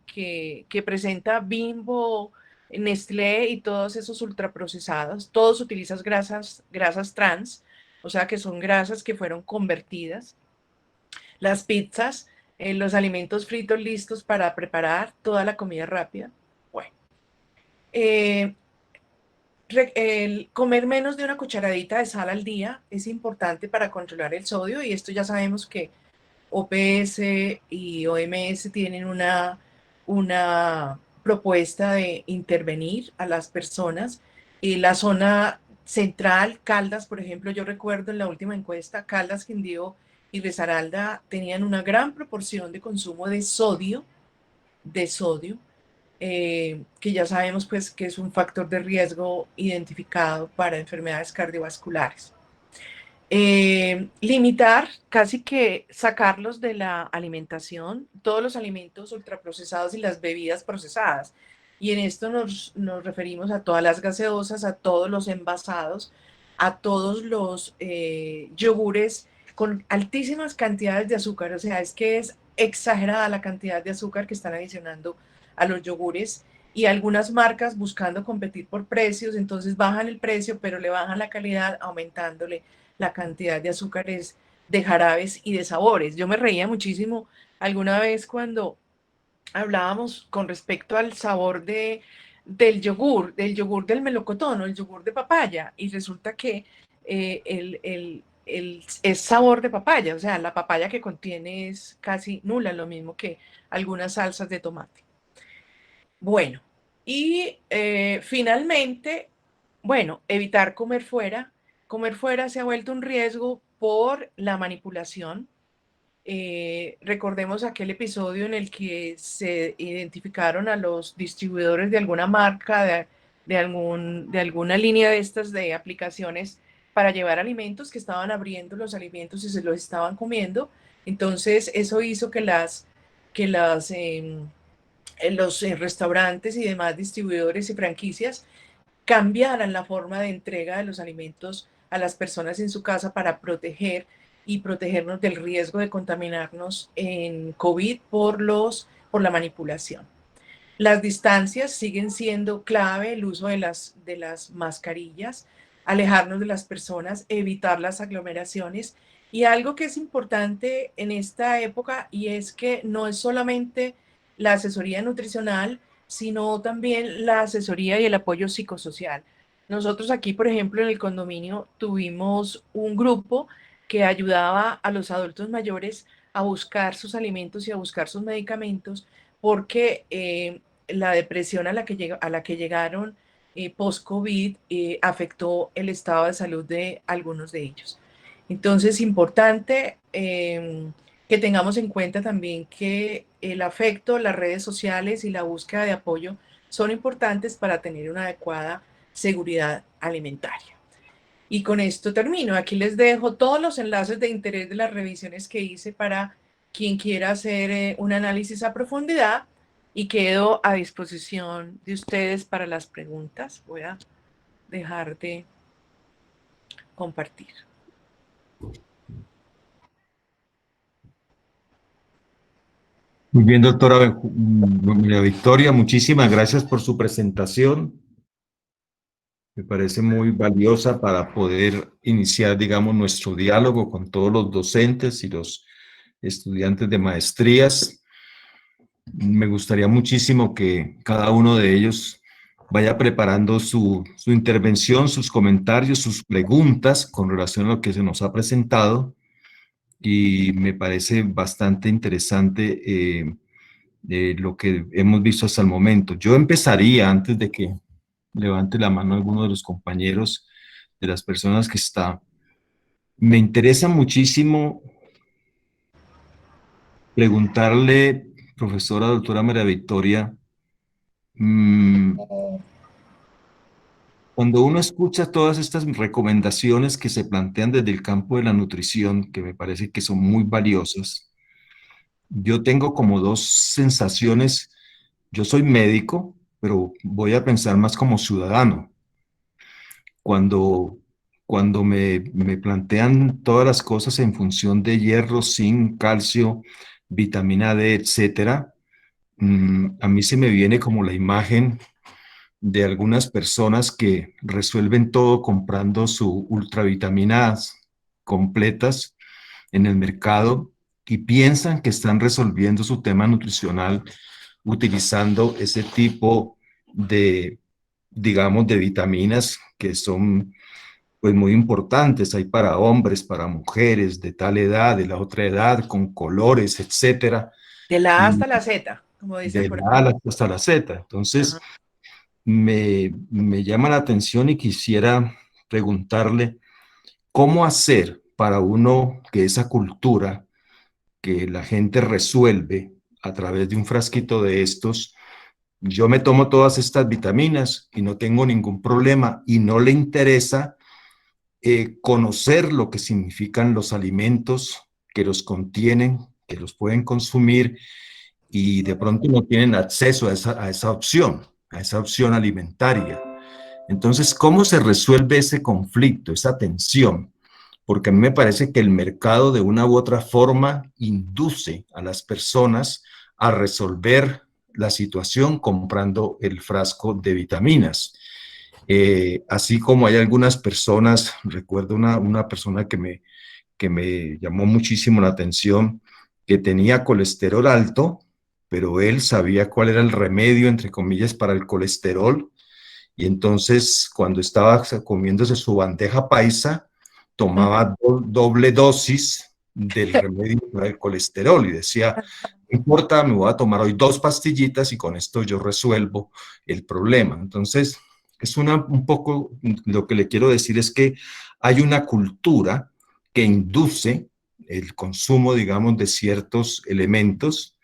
presenta Bimbo, Nestlé y todos esos ultraprocesados, todos utilizan grasas trans, o sea que son grasas que fueron convertidas. Las pizzas, los alimentos fritos listos para preparar, toda la comida rápida. Bueno, comer menos de una cucharadita de sal al día es importante para controlar el sodio y esto ya sabemos que OPS y OMS tienen una propuesta de intervenir a las personas. Y la zona central, Caldas, por ejemplo, yo recuerdo en la última encuesta, Caldas, Quindío y Risaralda tenían una gran proporción de consumo de sodio, que ya sabemos pues que es un factor de riesgo identificado para enfermedades cardiovasculares. Limitar, casi que sacarlos de la alimentación, todos los alimentos ultraprocesados y las bebidas procesadas. Y en esto nos referimos a todas las gaseosas, a todos los envasados, a todos los yogures con altísimas cantidades de azúcar. O sea, es que es exagerada la cantidad de azúcar que están adicionando a los yogures y algunas marcas buscando competir por precios, entonces bajan el precio, pero le bajan la calidad aumentándole la cantidad de azúcares, de jarabes y de sabores. Yo me reía muchísimo alguna vez cuando hablábamos con respecto al sabor del yogur del melocotón o el yogur de papaya, y resulta que es sabor de papaya, o sea, la papaya que contiene es casi nula, lo mismo que algunas salsas de tomate. Bueno, y finalmente, bueno, evitar comer fuera. Comer fuera se ha vuelto un riesgo por la manipulación. Recordemos aquel episodio en el que se identificaron a los distribuidores de alguna marca, de alguna línea de estas de aplicaciones para llevar alimentos, que estaban abriendo los alimentos y se los estaban comiendo. Entonces eso hizo que los restaurantes y demás distribuidores y franquicias cambiaran la forma de entrega de los alimentos a las personas en su casa para protegernos del riesgo de contaminarnos en COVID por la manipulación. Las distancias siguen siendo clave, el uso de las mascarillas, alejarnos de las personas, evitar las aglomeraciones. Y algo que es importante en esta época, y es que no es solamente la asesoría nutricional, sino también la asesoría y el apoyo psicosocial. Nosotros aquí, por ejemplo, en el condominio tuvimos un grupo que ayudaba a los adultos mayores a buscar sus alimentos y a buscar sus medicamentos, porque la depresión a la que llegaron post-COVID afectó el estado de salud de algunos de ellos. Entonces, importante que tengamos en cuenta también que el afecto, las redes sociales y la búsqueda de apoyo son importantes para tener una adecuada seguridad alimentaria. Y con esto termino. Aquí les dejo todos los enlaces de interés de las revisiones que hice para quien quiera hacer un análisis a profundidad, y quedo a disposición de ustedes para las preguntas. Voy a dejar de compartir. Muy bien, doctora María Victoria, muchísimas gracias por su presentación. Me parece muy valiosa para poder iniciar, digamos, nuestro diálogo con todos los docentes y los estudiantes de maestrías. Me gustaría muchísimo que cada uno de ellos vaya preparando su intervención, sus comentarios, sus preguntas con relación a lo que se nos ha presentado, y me parece bastante interesante lo que hemos visto hasta el momento. Yo empezaría, antes de que levante la mano alguno de los compañeros, de las personas que está. Me interesa muchísimo preguntarle, profesora doctora María Victoria, cuando uno escucha todas estas recomendaciones que se plantean desde el campo de la nutrición, que me parece que son muy valiosas, yo tengo como dos sensaciones. Yo soy médico, pero voy a pensar más como ciudadano. Cuando me plantean todas las cosas en función de hierro, zinc, calcio, vitamina D, etcétera, a mí se me viene como la imagen de algunas personas que resuelven todo comprando su ultravitaminas completas en el mercado y piensan que están resolviendo su tema nutricional utilizando ese tipo de, digamos, de vitaminas que son pues muy importantes. Hay para hombres, para mujeres, de tal edad, de la otra edad, con colores, etcétera. De la A Y hasta la Z, como dicen de por la ahí. A hasta la Z. Entonces, Ajá. me llama la atención y quisiera preguntarle cómo hacer para uno que esa cultura que la gente resuelve a través de un frasquito de estos, yo me tomo todas estas vitaminas y no tengo ningún problema, y no le interesa conocer lo que significan los alimentos que los contienen, que los pueden consumir, y de pronto no tienen acceso a esa opción alimentaria. Entonces, ¿cómo se resuelve ese conflicto, esa tensión? Porque a mí me parece que el mercado de una u otra forma induce a las personas a resolver la situación comprando el frasco de vitaminas. Así como hay algunas personas, recuerdo una persona que me llamó muchísimo la atención, que tenía colesterol alto, pero él sabía cuál era el remedio, entre comillas, para el colesterol, y entonces cuando estaba comiéndose su bandeja paisa, tomaba doble dosis del remedio para el colesterol y decía, no importa, me voy a tomar hoy 2 pastillitas y con esto yo resuelvo el problema. Entonces, es un poco, lo que le quiero decir es que hay una cultura que induce el consumo, digamos, de ciertos elementos,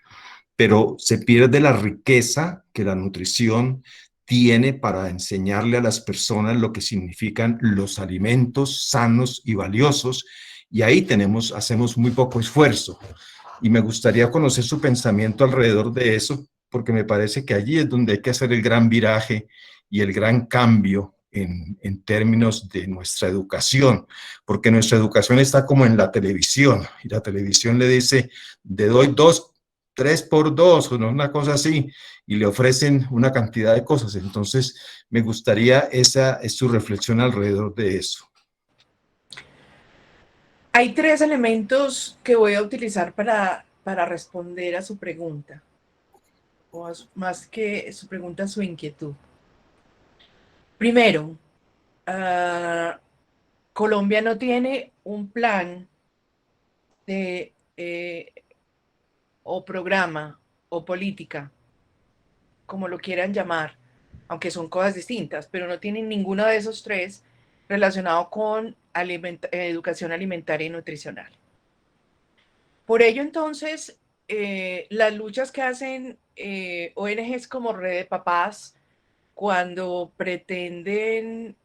pero se pierde la riqueza que la nutrición tiene para enseñarle a las personas lo que significan los alimentos sanos y valiosos, y ahí hacemos muy poco esfuerzo. Y me gustaría conocer su pensamiento alrededor de eso, porque me parece que allí es donde hay que hacer el gran viraje y el gran cambio en términos de nuestra educación, porque nuestra educación está como en la televisión, y la televisión le dice, te doy 3 por 2, o no, una cosa así, y le ofrecen una cantidad de cosas. Entonces, me gustaría esa es su reflexión alrededor de eso. Hay tres elementos que voy a utilizar para responder a su pregunta, o más que su pregunta, su inquietud. Primero, Colombia no tiene un plan de o programa o política, como lo quieran llamar, aunque son cosas distintas, pero no tienen ninguno de esos tres relacionado con educación alimentaria y nutricional. Por ello, entonces, las luchas que hacen ONGs como Red de Papás cuando pretenden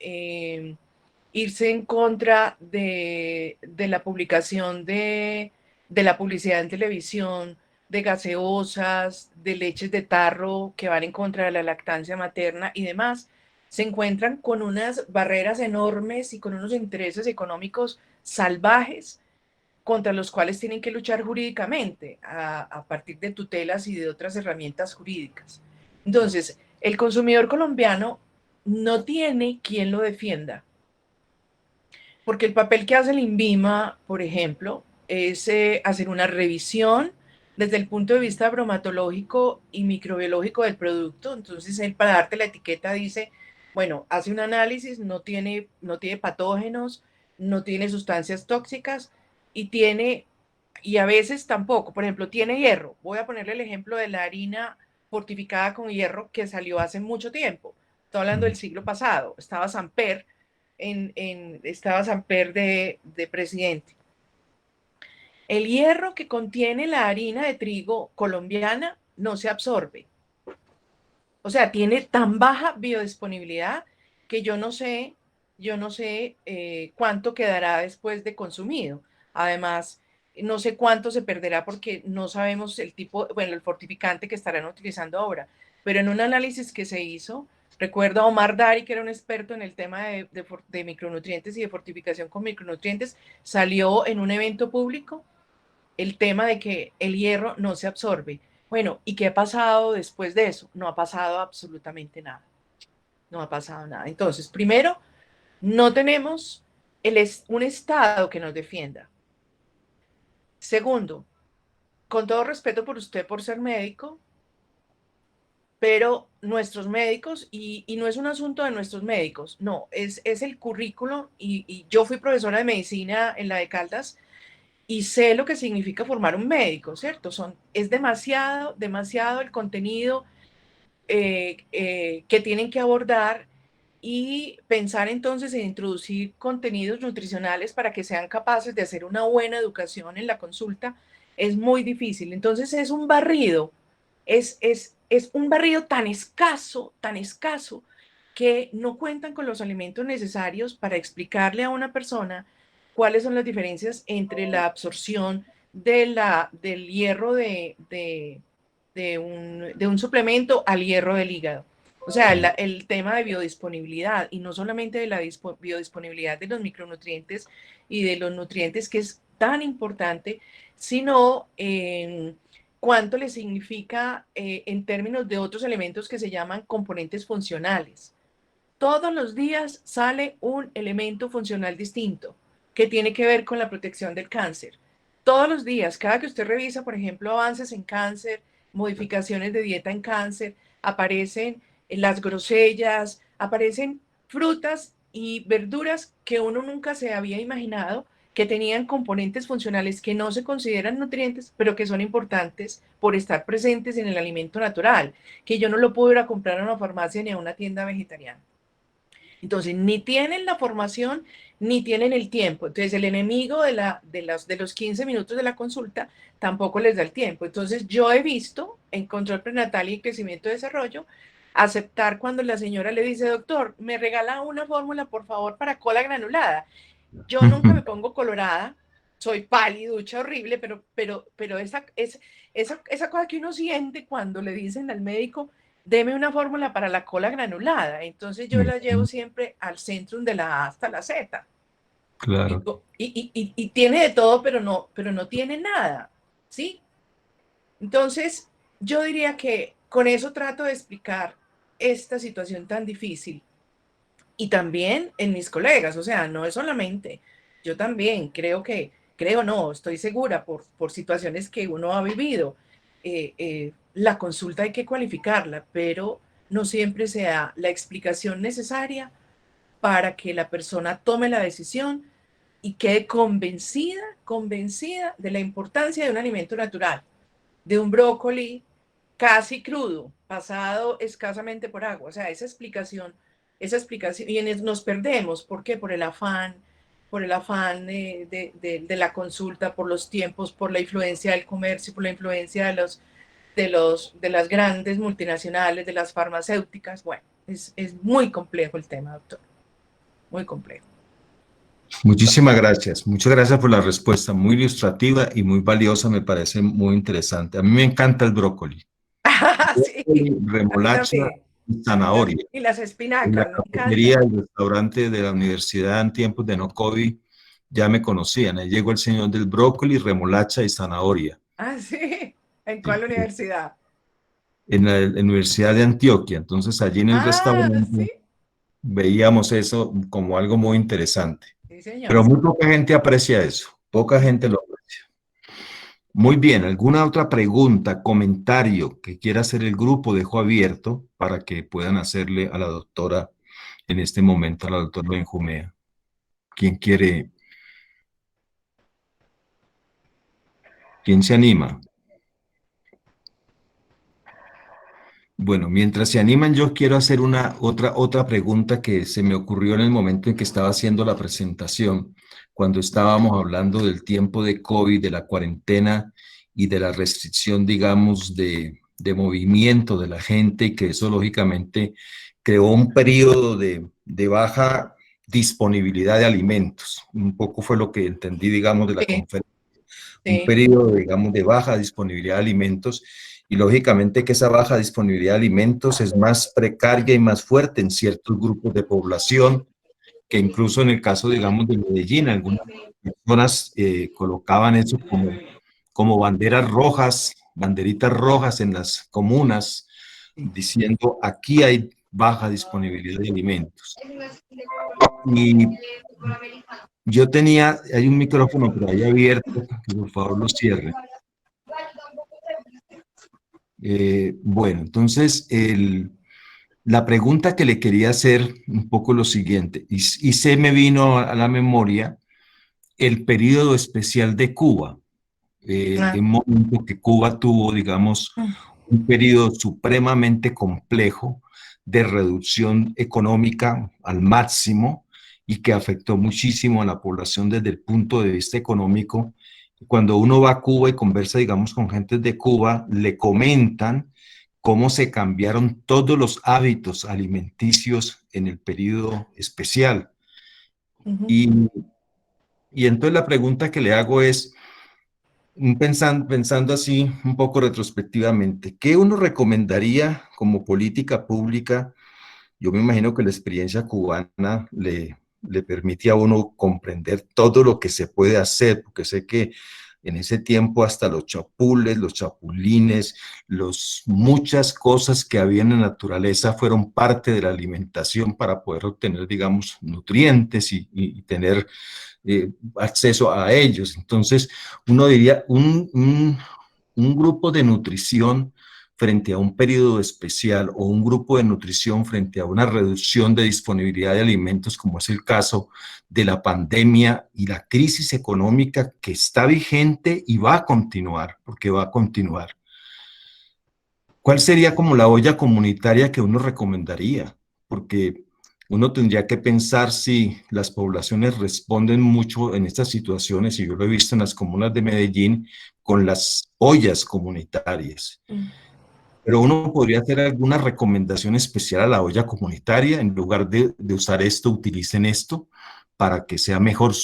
irse en contra de la publicación de la publicidad en televisión, de gaseosas, de leches de tarro que van en contra de la lactancia materna y demás, se encuentran con unas barreras enormes y con unos intereses económicos salvajes contra los cuales tienen que luchar jurídicamente a partir de tutelas y de otras herramientas jurídicas. Entonces, el consumidor colombiano no tiene quien lo defienda, porque el papel que hace el INVIMA, por ejemplo, es hacer una revisión desde el punto de vista bromatológico y microbiológico del producto. Entonces, él para darte la etiqueta dice, bueno, hace un análisis, no tiene patógenos, no tiene sustancias tóxicas y a veces tampoco, por ejemplo, tiene hierro. Voy a ponerle el ejemplo de la harina fortificada con hierro que salió hace mucho tiempo. Estoy hablando del siglo pasado. Estaba Samper de presidente. El hierro que contiene la harina de trigo colombiana no se absorbe. O sea, tiene tan baja biodisponibilidad que yo no sé cuánto quedará después de consumido. Además, no sé cuánto se perderá porque no sabemos el fortificante que estarán utilizando ahora. Pero en un análisis que se hizo, recuerdo a Omar Dari, que era un experto en el tema de micronutrientes y de fortificación con micronutrientes, salió en un evento público el tema de que el hierro no se absorbe. Bueno, ¿y qué ha pasado después de eso? No ha pasado absolutamente nada. No ha pasado nada. Entonces, primero, no tenemos un Estado que nos defienda. Segundo, con todo respeto por usted por ser médico, pero nuestros médicos, y no es un asunto de nuestros médicos, no, es el currículo, y yo fui profesora de medicina en la de Caldas, y sé lo que significa formar un médico, ¿cierto? Es demasiado el contenido que tienen que abordar y pensar entonces en introducir contenidos nutricionales para que sean capaces de hacer una buena educación en la consulta es muy difícil. Entonces es un barrido, es un barrido tan escaso, que no cuentan con los alimentos necesarios para explicarle a una persona cuáles son las diferencias entre la absorción del hierro de un suplemento al hierro del hígado. O sea, el tema de biodisponibilidad, y no solamente de la biodisponibilidad de los micronutrientes y de los nutrientes, que es tan importante, sino cuánto le significa en términos de otros elementos que se llaman componentes funcionales. Todos los días sale un elemento funcional distinto que tiene que ver con la protección del cáncer. Todos los días, cada que usted revisa, por ejemplo, avances en cáncer, modificaciones de dieta en cáncer, aparecen las grosellas, aparecen frutas y verduras que uno nunca se había imaginado que tenían componentes funcionales que no se consideran nutrientes, pero que son importantes por estar presentes en el alimento natural, que yo no lo puedo ir a comprar a una farmacia ni a una tienda vegetariana. Entonces, ni tienen la formación ni tienen el tiempo. Entonces, el enemigo de los 15 minutos de la consulta tampoco les da el tiempo. Entonces, yo he visto en control prenatal y crecimiento y desarrollo aceptar cuando la señora le dice, doctor, me regala una fórmula, por favor, para cola granulada. Yo nunca me pongo colorada, soy páliducha, horrible, pero esa cosa que uno siente cuando le dicen al médico, deme una fórmula para la cola granulada. Entonces yo la llevo siempre al centro de la A hasta la Z. Claro. Y tiene de todo, pero no tiene nada, ¿sí? Entonces, yo diría que con eso trato de explicar esta situación tan difícil. Y también en mis colegas, o sea, no es solamente, yo también creo no, estoy segura por situaciones que uno ha vivido, la consulta hay que cualificarla, pero no siempre se da la explicación necesaria para que la persona tome la decisión y quede convencida de la importancia de un alimento natural, de un brócoli casi crudo, pasado escasamente por agua. O sea, esa explicación, y nos perdemos. ¿Por qué? Por el afán de la consulta, por los tiempos, por la influencia del comercio, por la influencia de las grandes multinacionales, de las farmacéuticas. Bueno, es muy complejo el tema, doctor. Muy complejo. Muchísimas gracias. Muchas gracias por la respuesta. Muy ilustrativa y muy valiosa. Me parece muy interesante. A mí me encanta el brócoli. Sí, Remolacha y zanahoria. Y las En la espinacas, me cafetería encantan. del restaurante de la universidad en tiempos de no COVID ya me conocían. Ahí llegó el señor del brócoli, remolacha y zanahoria. Ah, sí. ¿En Sí, cuál universidad? en la Universidad de Antioquia. Entonces allí en el Ah, restaurante sí. veíamos eso como algo muy interesante. Sí, señor. Pero muy poca gente aprecia eso. Poca gente lo aprecia. Muy bien, ¿alguna otra pregunta, comentario que quiera hacer el grupo? Dejo abierto para que puedan hacerle a la doctora en este momento, a la doctora Benjumea. ¿Quién quiere? ¿Quién se anima? Bueno, mientras se animan, yo quiero hacer otra pregunta que se me ocurrió en el momento en que estaba haciendo la presentación, cuando estábamos hablando del tiempo de COVID, de la cuarentena y de la restricción, digamos, de movimiento de la gente, y que eso lógicamente creó un periodo de baja disponibilidad de alimentos. Un poco fue lo que entendí, digamos, de la Sí, conferencia. Un sí. periodo, digamos, de baja disponibilidad de alimentos, y lógicamente que esa baja disponibilidad de alimentos es más precaria y más fuerte en ciertos grupos de población, que incluso en el caso, digamos, de Medellín, algunas personas colocaban eso como banderas rojas, banderitas rojas en las comunas, diciendo aquí hay baja disponibilidad de alimentos. Y yo tenía, hay un micrófono por ahí abierto, que por favor lo cierre. Bueno, entonces la pregunta que le quería hacer un poco lo siguiente, y se me vino a la memoria el periodo especial de Cuba, Ah, en un momento que Cuba tuvo, digamos, un periodo supremamente complejo de reducción económica al máximo y que afectó muchísimo a la población desde el punto de vista económico. Cuando uno va a Cuba y conversa, digamos, con gente de Cuba, le comentan cómo se cambiaron todos los hábitos alimenticios en el periodo especial. Y, y entonces la pregunta que le hago es, pensando así un poco retrospectivamente, ¿qué uno recomendaría como política pública? Yo me imagino que la experiencia cubana le permite a uno comprender todo lo que se puede hacer, porque sé que en ese tiempo hasta los chapules, los chapulines, muchas cosas que había en la naturaleza fueron parte de la alimentación para poder obtener, digamos, nutrientes y tener acceso a ellos. Entonces, uno diría, un grupo de nutrición frente a un periodo especial o un grupo de nutrición frente a una reducción de disponibilidad de alimentos, como es el caso de la pandemia y la crisis económica que está vigente y va a continuar, porque va a continuar. ¿Cuál sería como la olla comunitaria que uno recomendaría? Porque Uno tendría que pensar si las poblaciones responden mucho en estas situaciones, y yo lo he visto en las comunas de Medellín, con las ollas comunitarias. Pero uno podría hacer alguna recomendación especial a la olla comunitaria. En lugar de usar esto, utilicen esto para que sea mejor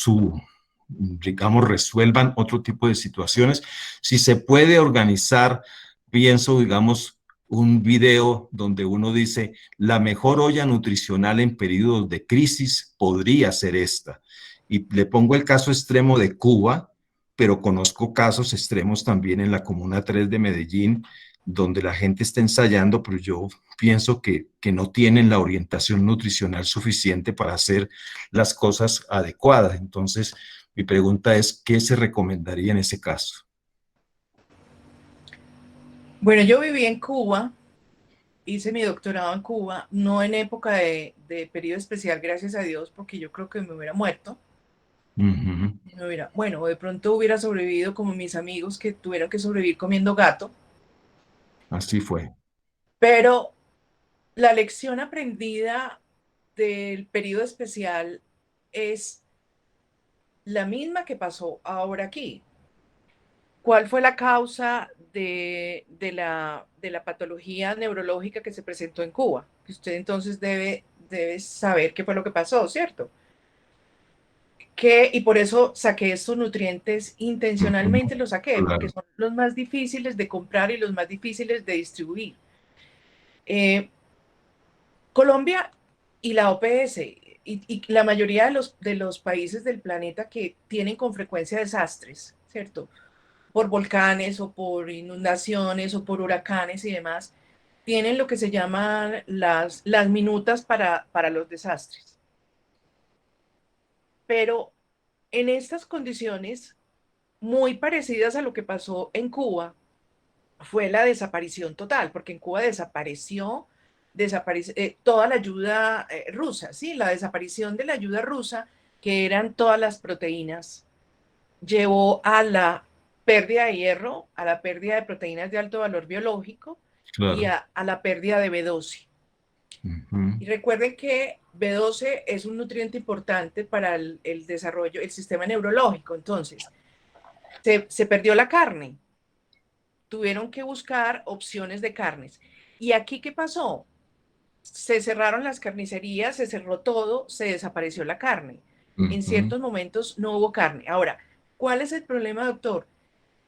digamos, resuelvan otro tipo de situaciones. Si se puede organizar, pienso, digamos, un video donde uno dice, la mejor olla nutricional en periodos de crisis podría ser esta. Y le pongo el caso extremo de Cuba, pero conozco casos extremos también en la Comuna 3 de Medellín, donde la gente está ensayando, pero yo pienso que no tienen la orientación nutricional suficiente para hacer las cosas adecuadas. Entonces, mi pregunta es, ¿qué se recomendaría en ese caso? Bueno, yo viví en Cuba, hice mi doctorado en Cuba, no en época de periodo especial, gracias a Dios, porque yo creo que me hubiera muerto. Bueno, de pronto hubiera sobrevivido como mis amigos que tuvieron que sobrevivir comiendo gato. Así fue. Pero la lección aprendida del periodo especial es la misma que pasó ahora aquí. ¿Cuál fue la causa de la patología neurológica que se presentó en Cuba? Que usted entonces debe saber qué fue lo que pasó, ¿cierto? Y por eso saqué estos nutrientes, intencionalmente los saqué, porque Claro. son los más difíciles de comprar y los más difíciles de distribuir. Colombia y la OPS y la mayoría de los países del planeta que tienen con frecuencia desastres, ¿cierto? Por volcanes o por inundaciones o por huracanes y demás, tienen lo que se llaman las minutas para los desastres. Pero en estas condiciones, muy parecidas a lo que pasó en Cuba, fue la desaparición total, porque en Cuba desapareció toda la ayuda rusa, ¿sí? La desaparición de la ayuda rusa, que eran todas las proteínas, llevó a la pérdida de hierro, a la pérdida de proteínas de alto valor biológico y Claro. a la pérdida de B12. Y recuerden que B12 es un nutriente importante para el desarrollo, el sistema neurológico. Entonces, se perdió la carne. Tuvieron que buscar opciones de carnes. ¿Y aquí qué pasó? Se cerraron las carnicerías, se cerró todo, se desapareció la carne. En ciertos momentos no hubo carne. Ahora, ¿cuál es el problema, doctor?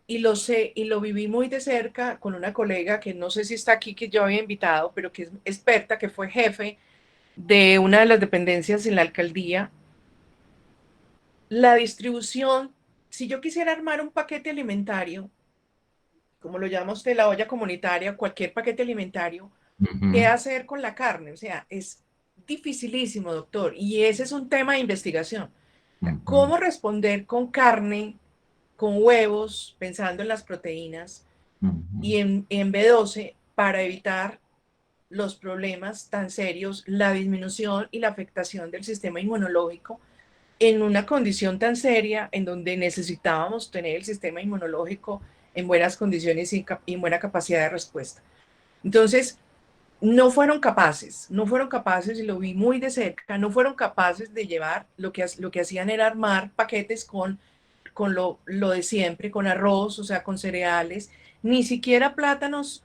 Y lo sé, y lo viví muy de cerca con una colega que no sé si está aquí, que yo había invitado, pero que es experta, que fue jefe de una de las dependencias en la alcaldía. La distribución, si yo quisiera armar un paquete alimentario, como lo llama usted, la olla comunitaria, cualquier paquete alimentario, ¿qué hacer con la carne? O sea, es dificilísimo, doctor, y ese es un tema de investigación. ¿Cómo responder con carne, con huevos, pensando en las proteínas y en B12 para evitar los problemas tan serios, la disminución y la afectación del sistema inmunológico en una condición tan seria en donde necesitábamos tener el sistema inmunológico en buenas condiciones y en buena capacidad de respuesta? Entonces, no fueron capaces, y lo vi muy de cerca, no fueron capaces de llevar, lo que hacían era armar paquetes con lo de siempre, con arroz, o sea, con cereales, ni siquiera plátanos,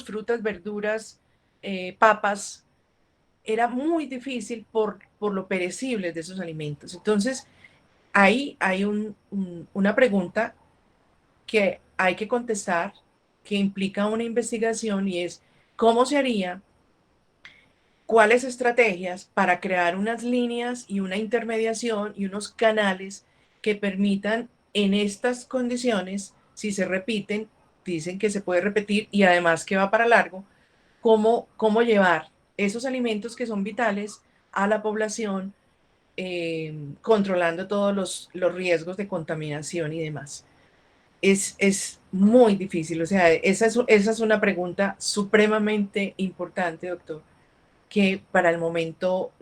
frutas, verduras, papas. Era muy difícil por lo perecibles de esos alimentos. Entonces, ahí hay una pregunta que hay que contestar, que implica una investigación, y es, ¿cómo se haría? ¿Cuáles estrategias para crear unas líneas y una intermediación y unos canales que permitan en estas condiciones, si se repiten, dicen que se puede repetir y además que va para largo, cómo llevar esos alimentos que son vitales a la población, controlando todos los riesgos de contaminación y demás? Es muy difícil, o sea, esa es una pregunta supremamente importante, doctor, que para el momento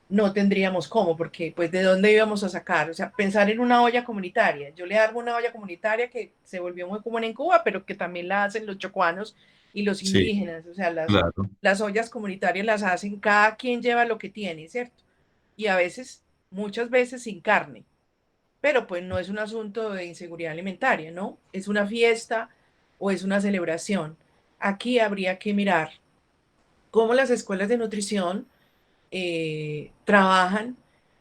no tendríamos cómo, porque pues de dónde íbamos a sacar, o sea, pensar en una olla comunitaria. Yo le armo una olla comunitaria que se volvió muy común en Cuba, pero que también la hacen los chocuanos y los Sí, indígenas, o sea, claro. las ollas comunitarias las hacen, cada quien lleva lo que tiene, ¿cierto? Y a veces, muchas veces sin carne, pero pues no es un asunto de inseguridad alimentaria, ¿no? Es una fiesta o es una celebración. Aquí habría que mirar cómo las escuelas de nutrición trabajan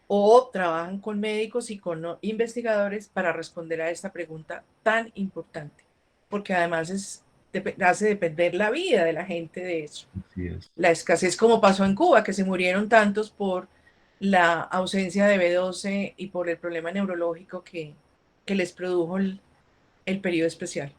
o trabajan con médicos y con investigadores para responder a esta pregunta tan importante, porque además hace depender la vida de la gente de eso. Así es. La escasez, como pasó en Cuba, que se murieron tantos por la ausencia de B12 y por el problema neurológico que les produjo el periodo especial.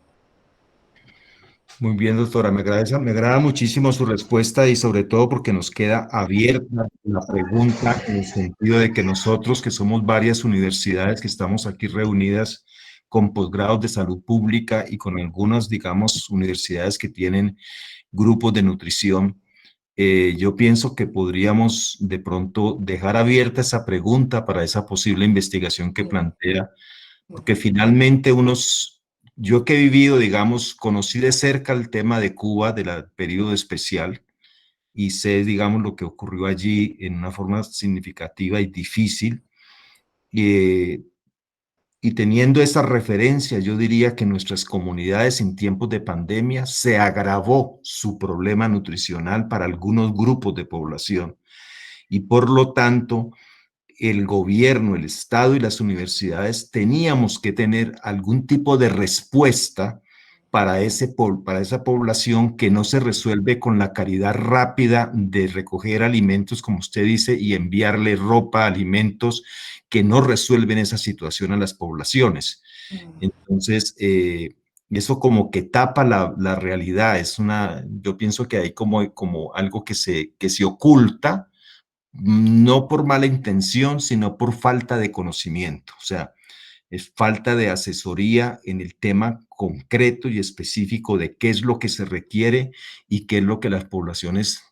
Muy bien, doctora, me agrada muchísimo su respuesta y sobre todo porque nos queda abierta la pregunta en el sentido de que nosotros, que somos varias universidades que estamos aquí reunidas con posgrados de salud pública y con algunas, digamos, universidades que tienen grupos de nutrición, yo pienso que podríamos de pronto dejar abierta esa pregunta para esa posible investigación que plantea, porque finalmente yo que he vivido, digamos, conocí de cerca el tema de Cuba, del periodo especial, y sé, digamos, lo que ocurrió allí en una forma significativa y difícil. Eh, y teniendo esa referencia, yo diría que nuestras comunidades en tiempos de pandemia se agravó su problema nutricional para algunos grupos de población. Y por lo tanto, el gobierno, el Estado y las universidades teníamos que tener algún tipo de respuesta para esa población que no se resuelve con la caridad rápida de recoger alimentos, como usted dice, y enviarle ropa, alimentos, que no resuelven esa situación a las poblaciones. Entonces, eso como que tapa la realidad, yo pienso que hay como algo que se oculta, no por mala intención, sino por falta de conocimiento. O sea, es falta de asesoría en el tema concreto y específico de qué es lo que se requiere y qué es lo que las poblaciones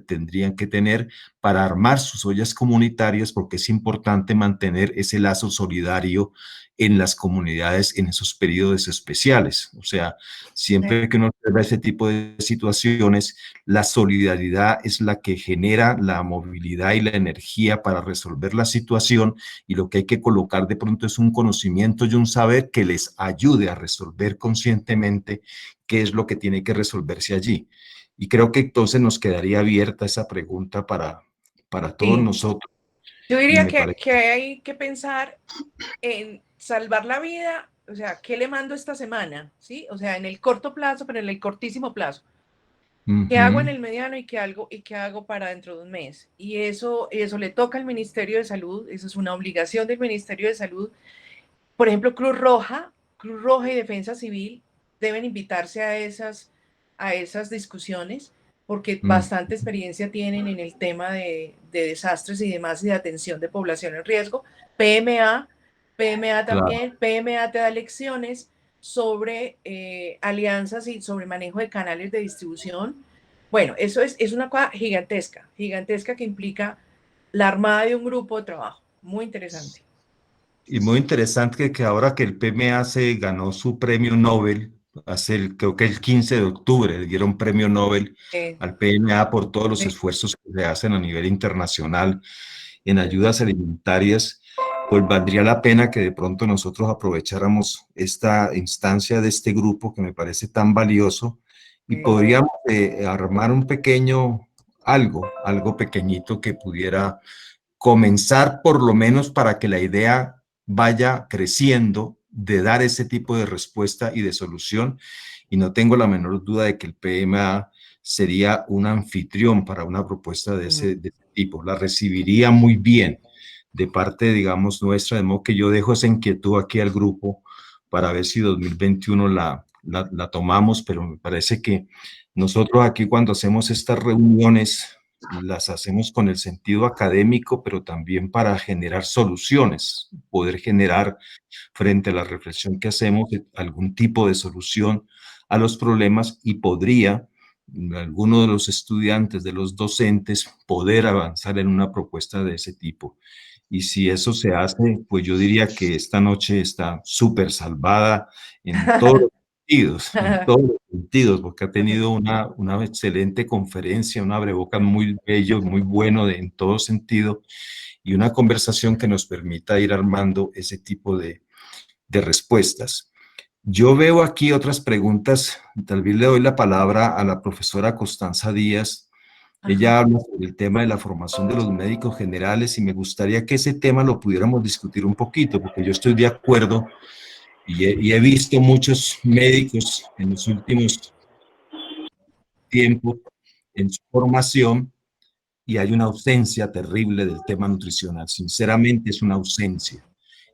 tendrían que tener para armar sus ollas comunitarias, porque es importante mantener ese lazo solidario en las comunidades en esos periodos especiales. O sea, siempre que uno observa ese tipo de situaciones, la solidaridad es la que genera la movilidad y la energía para resolver la situación, y lo que hay que colocar de pronto es un conocimiento y un saber que les ayude a resolver conscientemente qué es lo que tiene que resolverse allí. Y creo que entonces nos quedaría abierta esa pregunta para todos Sí, nosotros. yo Y diría me parece, que hay que pensar en salvar la vida, o sea, ¿qué le mando esta semana? ¿Sí? O sea, en el corto plazo, pero en el cortísimo plazo. ¿Qué hago en el mediano y qué hago para dentro de un mes? Y eso le toca al Ministerio de Salud, eso es una obligación del Ministerio de Salud. Por ejemplo, Cruz Roja y Defensa Civil deben invitarse a esas discusiones porque bastante experiencia tienen en el tema de desastres y demás y de atención de población en riesgo. PMA claro. también, PMA te da lecciones sobre alianzas y sobre manejo de canales de distribución. Bueno, eso es una cosa gigantesca que implica la armada de un grupo de trabajo. Muy interesante. Y muy interesante que ahora que el PMA se ganó su premio Nobel, creo que el 15 de octubre le dieron premio Nobel al PMA por todos los Sí, esfuerzos que se hacen a nivel internacional en ayudas alimentarias, pues valdría la pena que de pronto nosotros aprovecháramos esta instancia de este grupo que me parece tan valioso y podríamos armar un algo pequeñito que pudiera comenzar por lo menos para que la idea vaya creciendo de dar ese tipo de respuesta y de solución. Y no tengo la menor duda de que el PMA sería un anfitrión para una propuesta de ese tipo. La recibiría muy bien de parte, digamos, nuestra, de modo que yo dejo esa inquietud aquí al grupo para ver si 2021 la tomamos, pero me parece que nosotros aquí cuando hacemos estas reuniones las hacemos con el sentido académico, pero también para generar soluciones, poder generar frente a la reflexión que hacemos algún tipo de solución a los problemas, y podría alguno de los estudiantes, de los docentes, poder avanzar en una propuesta de ese tipo. Y si eso se hace, pues yo diría que esta noche está súper salvada en todos los sentidos, porque ha tenido una excelente conferencia, un abrebocas muy bello, muy bueno en todo sentido, y una conversación que nos permita ir armando ese tipo de respuestas. Yo veo aquí otras preguntas, tal vez le doy la palabra a la profesora Constanza Díaz. Ella habla sobre el tema de la formación de los médicos generales y me gustaría que ese tema lo pudiéramos discutir un poquito, porque yo estoy de acuerdo y he visto muchos médicos en los últimos tiempos en su formación y hay una ausencia terrible del tema nutricional. Sinceramente es una ausencia.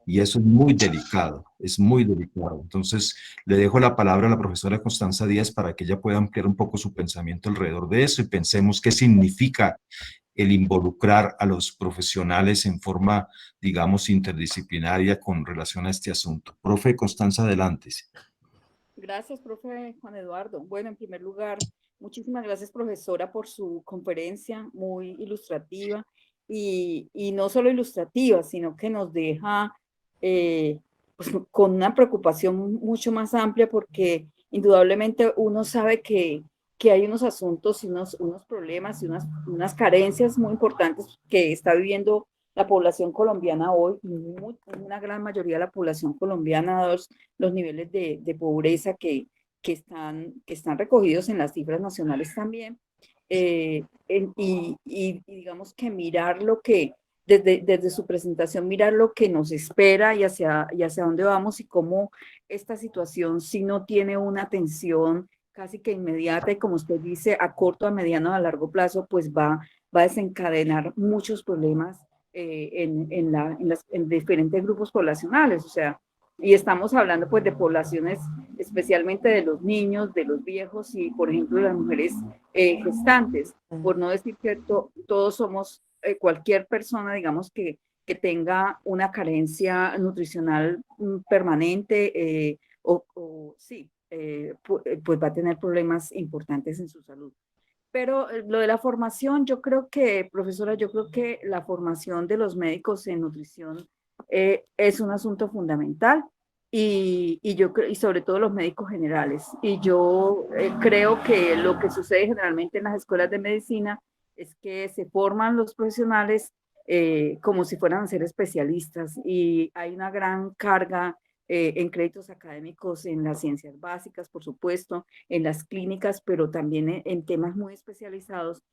Y eso es muy delicado, es muy delicado. Entonces, le dejo la palabra a la profesora Constanza Díaz para que ella pueda ampliar un poco su pensamiento alrededor de eso y pensemos qué significa el involucrar a los profesionales en forma, digamos, interdisciplinaria con relación a este asunto. Profe Constanza, adelante. Gracias, profe Juan Eduardo. Bueno, en primer lugar, muchísimas gracias, profesora, por su conferencia muy ilustrativa y no solo ilustrativa, sino que nos deja pues, con una preocupación mucho más amplia porque indudablemente uno sabe que hay unos asuntos y unos problemas y unas carencias muy importantes que está viviendo la población colombiana hoy, una gran mayoría de la población colombiana, los niveles de pobreza que están recogidos en las cifras nacionales también, y digamos que mirar lo que, desde su presentación, mirar lo que nos espera y hacia dónde vamos y cómo esta situación, si no tiene una atención casi que inmediata y como usted dice, a corto, a mediano, a largo plazo, pues va a desencadenar muchos problemas en diferentes grupos poblacionales, o sea, y estamos hablando pues de poblaciones, especialmente de los niños, de los viejos y, por ejemplo, de las mujeres gestantes, por no decir que todos somos, cualquier persona, digamos, que tenga una carencia nutricional permanente, sí, pues va a tener problemas importantes en su salud. Pero lo de la formación, yo creo que, profesora, yo creo que la formación de los médicos en nutrición es un asunto fundamental y sobre todo los médicos generales. Y yo creo que lo que sucede generalmente en las escuelas de medicina es que se forman los profesionales como si fueran a ser especialistas y hay una gran carga en créditos académicos en las ciencias básicas, por supuesto, en las clínicas, pero también en temas muy especializados,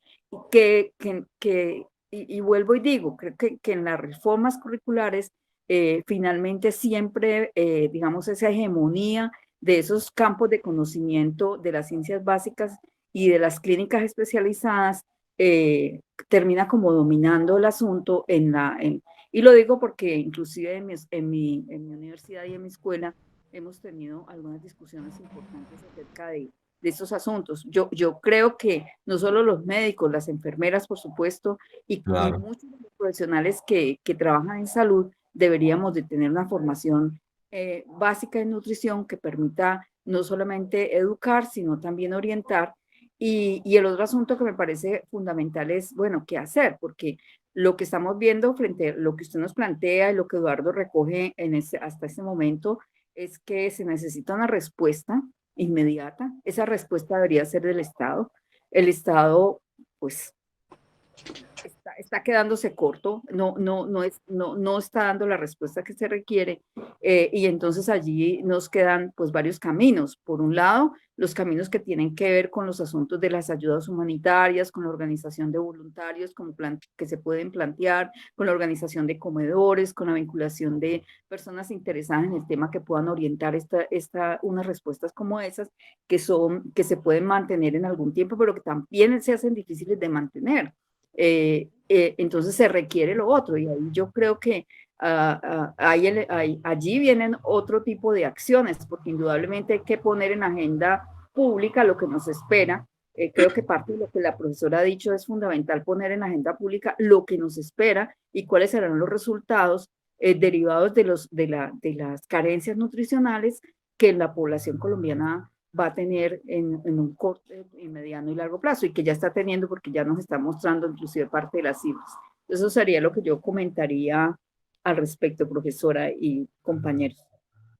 y vuelvo y digo, creo que en las reformas curriculares, finalmente siempre, digamos, esa hegemonía de esos campos de conocimiento de las ciencias básicas y de las clínicas especializadas termina como dominando el asunto y lo digo porque inclusive en mi universidad y en mi escuela hemos tenido algunas discusiones importantes acerca de esos asuntos. Yo creo que no solo los médicos, las enfermeras, por supuesto, y muchos de los profesionales que trabajan en salud deberíamos de tener una formación básica en nutrición que permita no solamente educar, sino también orientar. Y el otro asunto que me parece fundamental es, bueno, ¿qué hacer? Porque lo que estamos viendo frente a lo que usted nos plantea y lo que Eduardo recoge hasta este momento es que se necesita una respuesta inmediata. Esa respuesta debería ser del Estado. El Estado, pues, está quedándose corto, no está dando la respuesta que se requiere, y entonces allí nos quedan pues varios caminos. Por un lado, los caminos que tienen que ver con los asuntos de las ayudas humanitarias, con la organización de voluntarios que se pueden plantear, con la organización de comedores, con la vinculación de personas interesadas en el tema que puedan orientar unas respuestas como esas, que se pueden mantener en algún tiempo, pero que también se hacen difíciles de mantener. Entonces se requiere lo otro y ahí yo creo que allí vienen otro tipo de acciones, porque indudablemente hay que poner en agenda pública lo que nos espera. Creo que parte de lo que la profesora ha dicho es fundamental, poner en agenda pública lo que nos espera y cuáles serán los resultados derivados de las carencias nutricionales que la población colombiana va a tener en un corto, y mediano y largo plazo, y que ya está teniendo porque ya nos está mostrando inclusive parte de las cifras. Eso sería lo que yo comentaría al respecto, profesora y compañeros.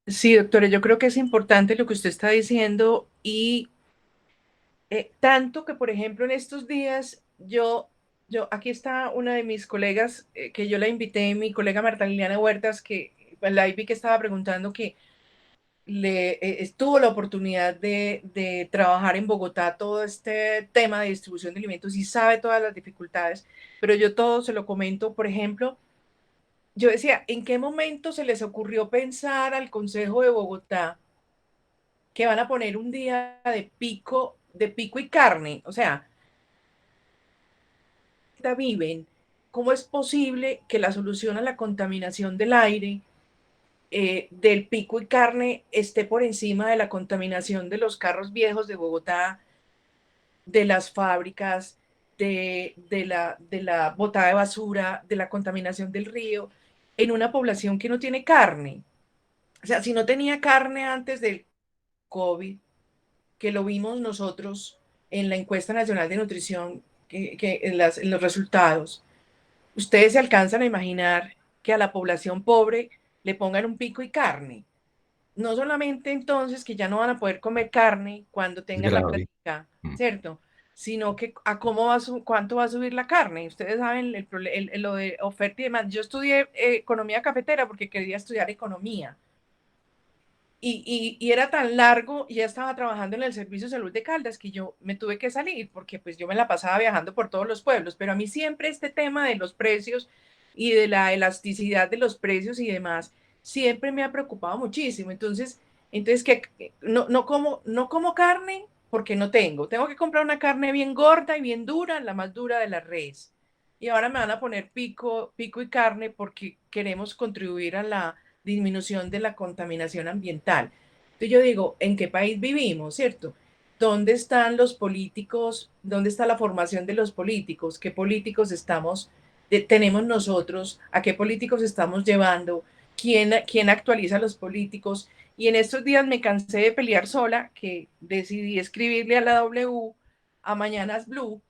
Sí, doctora, yo creo que es importante lo que usted está diciendo y tanto que, por ejemplo, en estos días aquí está una de mis colegas que yo la invité, mi colega Marta Liliana Huertas, que la vi que estaba preguntando que tuvo la oportunidad de trabajar en Bogotá todo este tema de distribución de alimentos y sabe todas las dificultades, pero yo todo se lo comento, por ejemplo, yo decía, ¿en qué momento se les ocurrió pensar al Consejo de Bogotá que van a poner un día de pico y carne? O sea, viven, ¿cómo es posible que la solución a la contaminación del aire del pico y carne esté por encima de la contaminación de los carros viejos de Bogotá, de las fábricas, de la botada de basura, de la contaminación del río, en una población que no tiene carne? O sea, si no tenía carne antes del COVID, que lo vimos nosotros en la encuesta nacional de nutrición, que en los resultados, ustedes se alcanzan a imaginar que a la población pobre le pongan un pico y carne. No solamente entonces que ya no van a poder comer carne cuando tengan la Grave. plática, ¿cierto? Sino que a cuánto va a subir la carne. Ustedes saben lo de oferta y demanda. Yo estudié economía cafetera porque quería estudiar economía. Y era tan largo, y ya estaba trabajando en el Servicio de Salud de Caldas, que yo me tuve que salir porque pues yo me la pasaba viajando por todos los pueblos, pero a mí siempre este tema de los precios y de la elasticidad de los precios y demás, siempre me ha preocupado muchísimo. Entonces que no como carne porque no tengo que comprar una carne bien gorda y bien dura, la más dura de la res. Y ahora me van a poner pico y carne porque queremos contribuir a la disminución de la contaminación ambiental. Entonces yo digo, ¿en qué país vivimos, cierto? ¿Dónde están los políticos? ¿Dónde está la formación de los políticos? ¿Qué políticos tenemos nosotros? ¿A qué políticos estamos llevando? ¿Quién actualiza a los políticos? Y en estos días me cansé de pelear sola, que decidí escribirle a la W, a Mañanas Blue,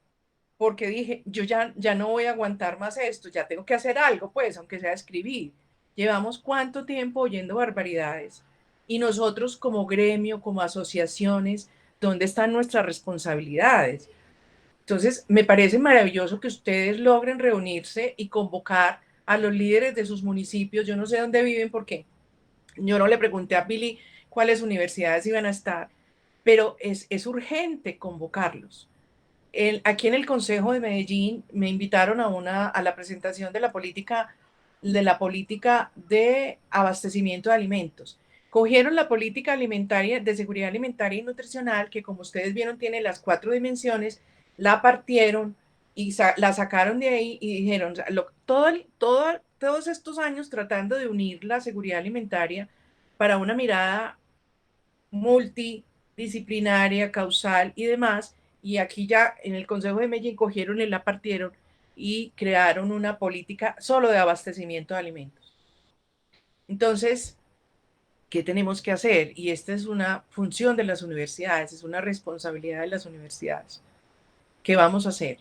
porque dije, yo ya no voy a aguantar más esto, ya tengo que hacer algo, pues, aunque sea escribir. Llevamos cuánto tiempo oyendo barbaridades. Y nosotros como gremio, como asociaciones, ¿dónde están nuestras responsabilidades? Entonces, me parece maravilloso que ustedes logren reunirse y convocar a los líderes de sus municipios. Yo no sé dónde viven porque yo no le pregunté a Billy cuáles universidades iban a estar, pero es urgente convocarlos. Aquí en el Consejo de Medellín me invitaron a la presentación de la política de abastecimiento de alimentos. Cogieron la política alimentaria de seguridad alimentaria y nutricional, que como ustedes vieron tiene las 4 dimensiones, la partieron y la sacaron de ahí y dijeron, todos estos años tratando de unir la seguridad alimentaria para una mirada multidisciplinaria, causal y demás, y aquí ya en el Consejo de Medellín cogieron y la partieron y crearon una política solo de abastecimiento de alimentos. Entonces, ¿qué tenemos que hacer? Y esta es una función de las universidades, es una responsabilidad de las universidades. ¿Qué vamos a hacer?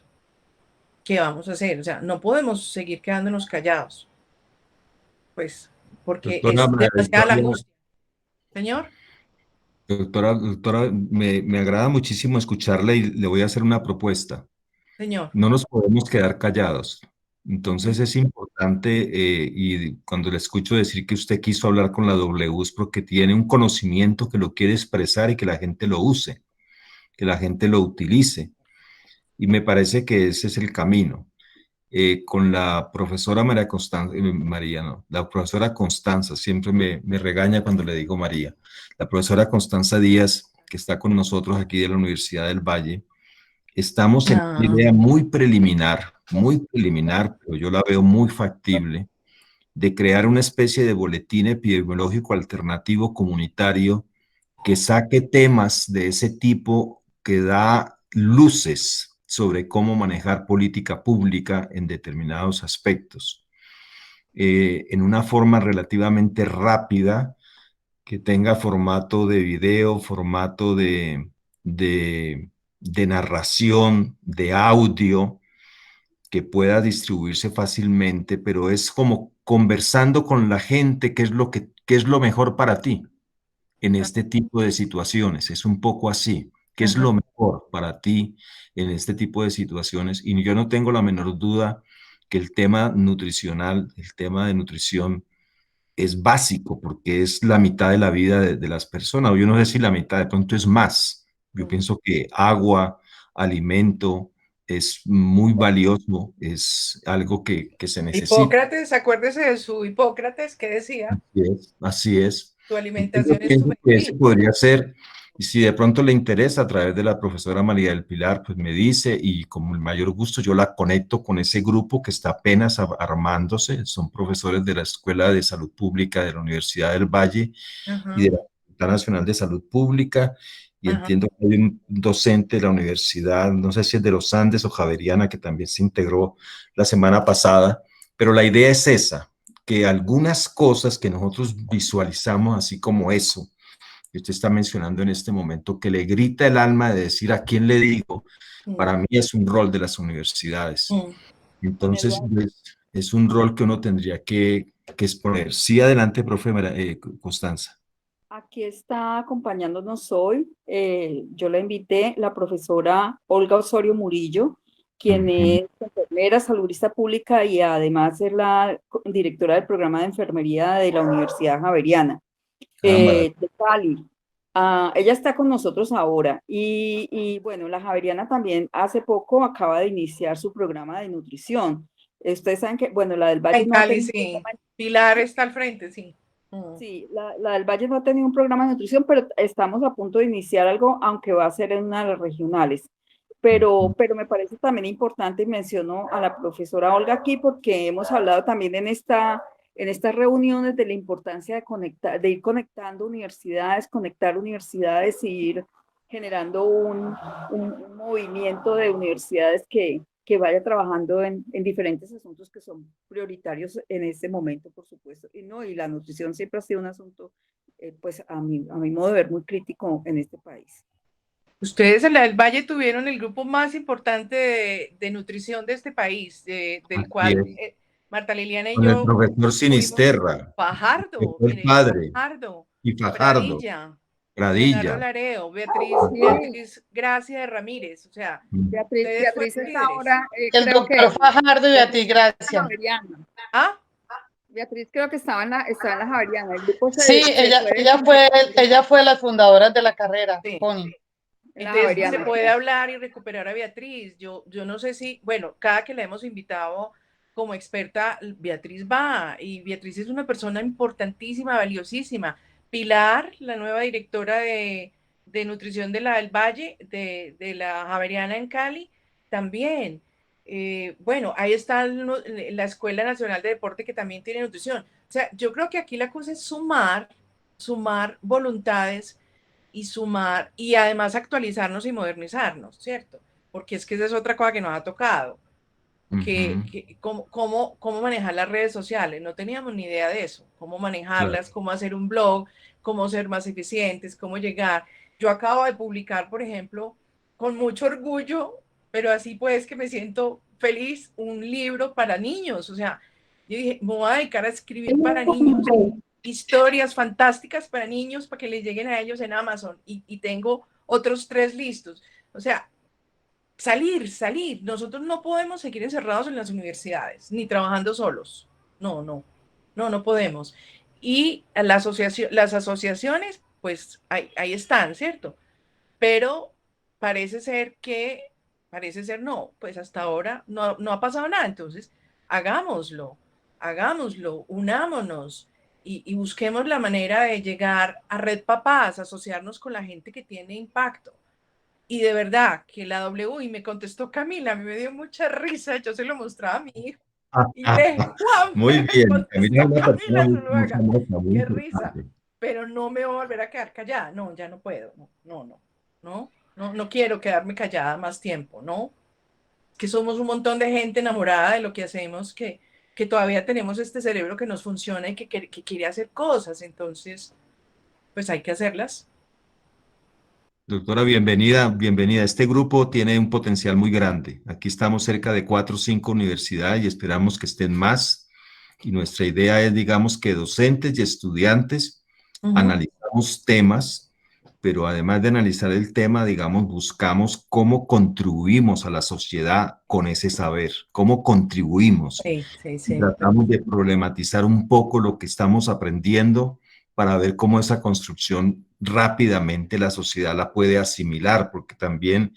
¿Qué vamos a hacer? O sea, no podemos seguir quedándonos callados, pues, porque Doctora, es demasiada la angustia. Señor. doctora, me agrada muchísimo escucharle y le voy a hacer una propuesta. Señor. No nos podemos quedar callados. Entonces es importante, y cuando le escucho decir que usted quiso hablar con la W es porque tiene un conocimiento que lo quiere expresar y que la gente lo use, que la gente lo utilice. Y me parece que ese es el camino. Con la profesora María Constanza, María no, la profesora Constanza, siempre me regaña cuando le digo María, la profesora Constanza Díaz, que está con nosotros aquí de la Universidad del Valle, estamos en una idea muy preliminar, pero yo la veo muy factible, de crear una especie de boletín epidemiológico alternativo comunitario que saque temas de ese tipo, que da luces sobre cómo manejar política pública en determinados aspectos, en una forma relativamente rápida, que tenga formato de video, formato de narración, de audio, que pueda distribuirse fácilmente, pero es como conversando con la gente qué es lo mejor para ti en este tipo de situaciones. Es un poco así. ¿Qué es lo mejor para ti en este tipo de situaciones? Y yo no tengo la menor duda que el tema nutricional, el tema de nutrición es básico porque es la mitad de la vida de las personas. O yo no sé si la mitad, de pronto es más. Yo pienso que agua, alimento, es muy valioso, es algo que se necesita. Hipócrates, acuérdese de su Hipócrates que decía, Así es, así es. tu Entonces, yo alimentación es tu pienso que ese medicina. podría ser, y si de pronto le interesa a través de la profesora María del Pilar, pues me dice y con el mayor gusto yo la conecto con ese grupo que está apenas armándose. Son profesores de la Escuela de Salud Pública de la Universidad del Valle y de la Facultad Nacional de Salud Pública. Y entiendo que hay un docente de la universidad, no sé si es de los Andes o Javeriana, que también se integró la semana pasada, pero la idea es esa, que algunas cosas que nosotros visualizamos así como eso, que usted está mencionando en este momento, que le grita el alma de decir a quién le digo, para mí es un rol de las universidades. Don Entonces, Eduardo, es un rol que uno tendría que exponer. Sí, adelante, profe Constanza. aquí está acompañándonos hoy, yo la invité, la profesora Olga Osorio Murillo, quien Ujú. es enfermera, saludista pública y además es la directora del programa de enfermería de la Universidad Javeriana Ah, maravilla. de Cali. Ella está con nosotros ahora y bueno, la Javeriana también hace poco acaba de iniciar su programa de nutrición. Ustedes saben que, bueno, la del Valle En no ha Cali, tenido. sí. Pilar está al frente, sí. Sí, la del Valle no ha tenido un programa de nutrición, pero estamos a punto de iniciar algo, aunque va a ser en una de las regionales. Ujú. Pero me parece también importante y menciono a la profesora Olga aquí porque hemos hablado también en estas reuniones de la importancia de conectar, de ir conectando universidades, conectar universidades y ir generando un movimiento de universidades que vaya trabajando en diferentes asuntos que son prioritarios en este momento, por supuesto. Y no, y la nutrición siempre ha sido un asunto, pues a mi modo de ver, muy crítico en este país. Ustedes en la del Valle tuvieron el grupo más importante de nutrición de este país, del Así cual es. Marta Liliana y Con el yo profesor fuimos Sinisterra, que Fajardo, fue el Benedicto padre, Fajardo, y Fajardo, Pradilla, Leonardo Gradilla. Lareo, Sí, Beatriz Gracia de Ramírez, o sea, ustedes fueron Beatriz está líderes. ahora, El creo que doctor Fajardo y Beatriz Beatriz Gracia. Javeriana. Ah, Beatriz creo que estaba en la Javeriana. El grupo Sí, se fue ella fue las fundadoras de la carrera, sí. Connie. en la Entonces se Javeriana. puede hablar y recuperar a Beatriz. Yo no sé si, bueno, cada que la hemos invitado como experta, Beatriz va y Beatriz es una persona importantísima, valiosísima. Pilar, la nueva directora de nutrición de la del Valle, de la Javeriana en Cali, también. Bueno, ahí está la Escuela Nacional de Deporte que también tiene nutrición. O sea, yo creo que aquí la cosa es sumar voluntades y sumar y además actualizarnos y modernizarnos, ¿cierto? Porque es que esa es otra cosa que nos ha tocado, Ujú. cómo manejar las redes sociales, no teníamos ni idea de eso, cómo Claro. manejarlas, cómo hacer un blog, cómo ser más eficientes, cómo llegar. Yo acabo de publicar, por ejemplo, con mucho orgullo, pero así pues que me siento feliz, un libro para niños, o sea, yo dije, me voy a dedicar a escribir para niños, historias fantásticas para niños para que les lleguen a ellos en Amazon y tengo otros 3 listos. O sea, salir. Nosotros no podemos seguir encerrados en las universidades ni trabajando solos. No podemos. Y las asociaciones, pues ahí están, ¿cierto? Pero parece ser no, pues hasta ahora no ha pasado nada. Entonces, hagámoslo, unámonos y busquemos la manera de llegar a Red Papás, asociarnos con la gente que tiene impacto. Y de verdad que la W, y me contestó Camila, a mí me dio mucha risa, yo se lo mostraba a mi hijo. Y le Juan, Muy me bien. Camila es contestó una persona Camila muy, muy Zuluaga. famosa, muy Qué risa. importante. Pero no me voy a volver a quedar callada. No, ya no puedo. No quiero quedarme callada más tiempo, ¿no? Que somos un montón de gente enamorada de lo que hacemos, que todavía tenemos este cerebro que nos funciona y que quiere hacer cosas. Entonces, pues hay que hacerlas. Doctora, bienvenida, bienvenida. Este grupo tiene un potencial muy grande. Aquí estamos cerca de 4 o 5 universidades y esperamos que estén más. Y nuestra idea es, digamos, que docentes y estudiantes analizamos temas, pero además de analizar el tema, digamos, buscamos cómo contribuimos a la sociedad con ese saber, cómo contribuimos. Sí, sí, sí. Tratamos de problematizar un poco lo que estamos aprendiendo para ver cómo esa construcción rápidamente la sociedad la puede asimilar, porque también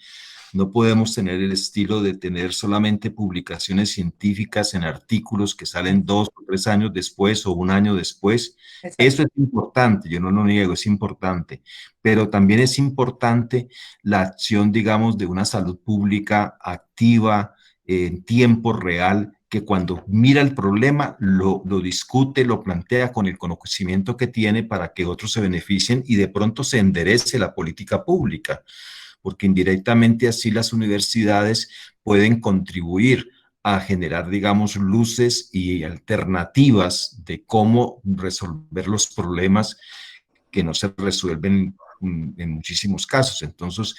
no podemos tener el estilo de tener solamente publicaciones científicas en artículos que salen 2 o 3 años después o 1 año después. Exacto. Eso es importante, yo no lo niego, es importante, pero también es importante la acción, digamos, de una salud pública activa en tiempo real, que cuando mira el problema lo discute, lo plantea con el conocimiento que tiene para que otros se beneficien y de pronto se enderece la política pública, porque indirectamente así las universidades pueden contribuir a generar, digamos, luces y alternativas de cómo resolver los problemas que no se resuelven en muchísimos casos. Entonces,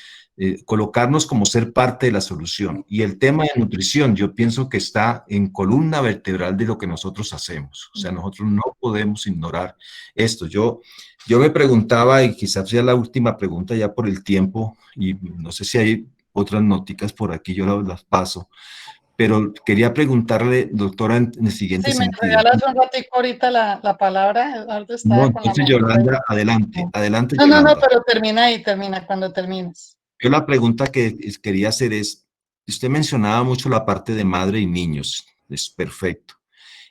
colocarnos como ser parte de la solución. Y el tema de nutrición, yo pienso que está en columna vertebral de lo que nosotros hacemos. O sea, nosotros no podemos ignorar esto. Yo me preguntaba, y quizás sea la última pregunta ya por el tiempo, y no sé si hay otras noticas por aquí, yo las paso, pero quería preguntarle, doctora, en el siguiente Sí, me sentido. regalas un ratico ahorita la palabra. Eduardo No, estaba con la entonces mano. Yolanda, adelante, adelante No, Yolanda. pero termina ahí, termina cuando termines. Yo la pregunta que quería hacer es, usted mencionaba mucho la parte de madre y niños, es perfecto.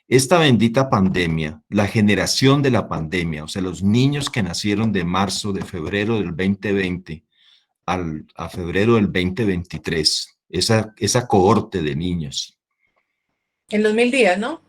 Esta bendita pandemia, la generación de la pandemia, o sea, los niños que nacieron de marzo, de febrero del 2020 a febrero del 2023, esa cohorte de niños, En los 1000 días, ¿no?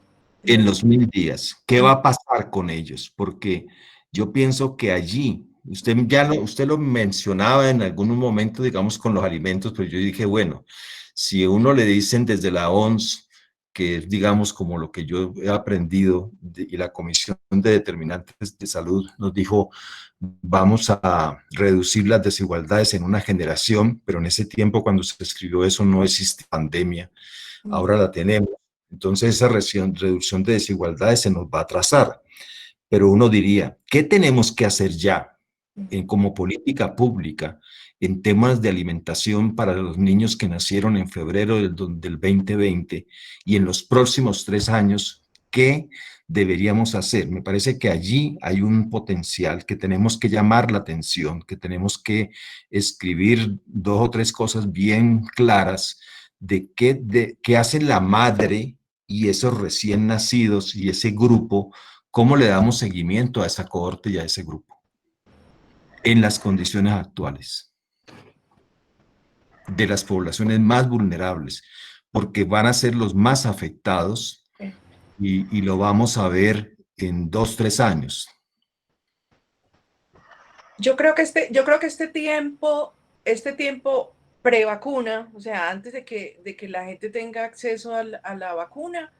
en los 1000 días, ¿qué va a pasar con ellos? Porque yo pienso que allí, usted lo mencionaba en algún momento, digamos, con los alimentos, pero yo dije, bueno, si uno le dicen desde la OMS, que es, digamos, como lo que yo he aprendido, y la Comisión de Determinantes de Salud nos dijo, vamos a reducir las desigualdades en una generación, pero en ese tiempo cuando se escribió eso no existía pandemia, ahora la tenemos. Entonces esa reducción de desigualdades se nos va a atrasar. Pero uno diría, ¿qué tenemos que hacer ya como política pública en temas de alimentación para los niños que nacieron en febrero del 2020 y en los próximos 3 años? ¿Qué deberíamos hacer? Me parece que allí hay un potencial que tenemos que llamar la atención, que tenemos que escribir 2 o 3 cosas bien claras de qué hace la madre y esos recién nacidos y ese grupo, cómo le damos seguimiento a esa cohorte y a ese grupo en las condiciones actuales de las poblaciones más vulnerables, porque van a ser los más afectados y lo vamos a ver en 2, 3 años. Yo creo que este tiempo pre-vacuna, o sea, antes de que la gente tenga acceso a la vacuna,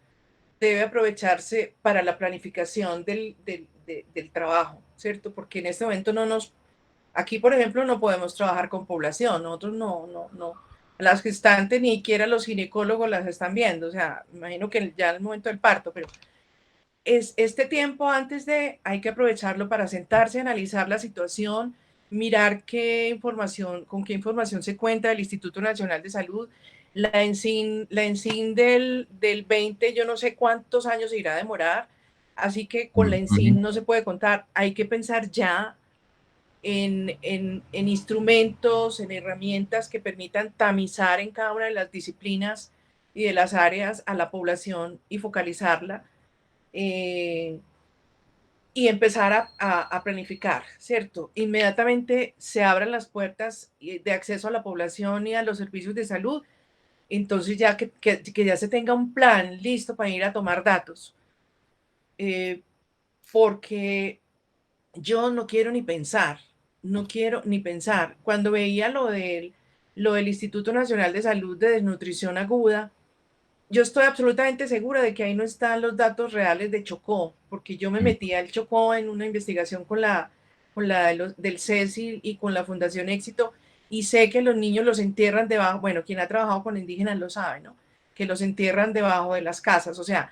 debe aprovecharse para la planificación del trabajo, ¿cierto? Porque en este momento aquí por ejemplo no podemos trabajar con población, nosotros no, las gestantes ni siquiera los ginecólogos las están viendo, o sea, imagino que ya en el momento del parto, pero este tiempo hay que aprovecharlo para sentarse, analizar la situación, mirar con qué información se cuenta del Instituto Nacional de Salud. La ENSIN del 20, yo no sé cuántos años se irá a demorar, así que con la ENSIN no se puede contar. Hay que pensar ya en instrumentos, en herramientas que permitan tamizar en cada una de las disciplinas y de las áreas a la población y focalizarla. Y empezar a planificar, ¿cierto? Inmediatamente se abran las puertas de acceso a la población y a los servicios de salud, entonces ya que ya se tenga un plan listo para ir a tomar datos, porque yo no quiero ni pensar, Cuando veía lo del Instituto Nacional de Salud de Desnutrición Aguda, yo estoy absolutamente segura de que ahí no están los datos reales de Chocó, porque yo me metí al Chocó en una investigación con la con la del CESI y con la Fundación Éxito, y sé que los niños los entierran debajo, bueno, quien ha trabajado con indígenas lo sabe, ¿no? Que los entierran debajo de las casas, o sea,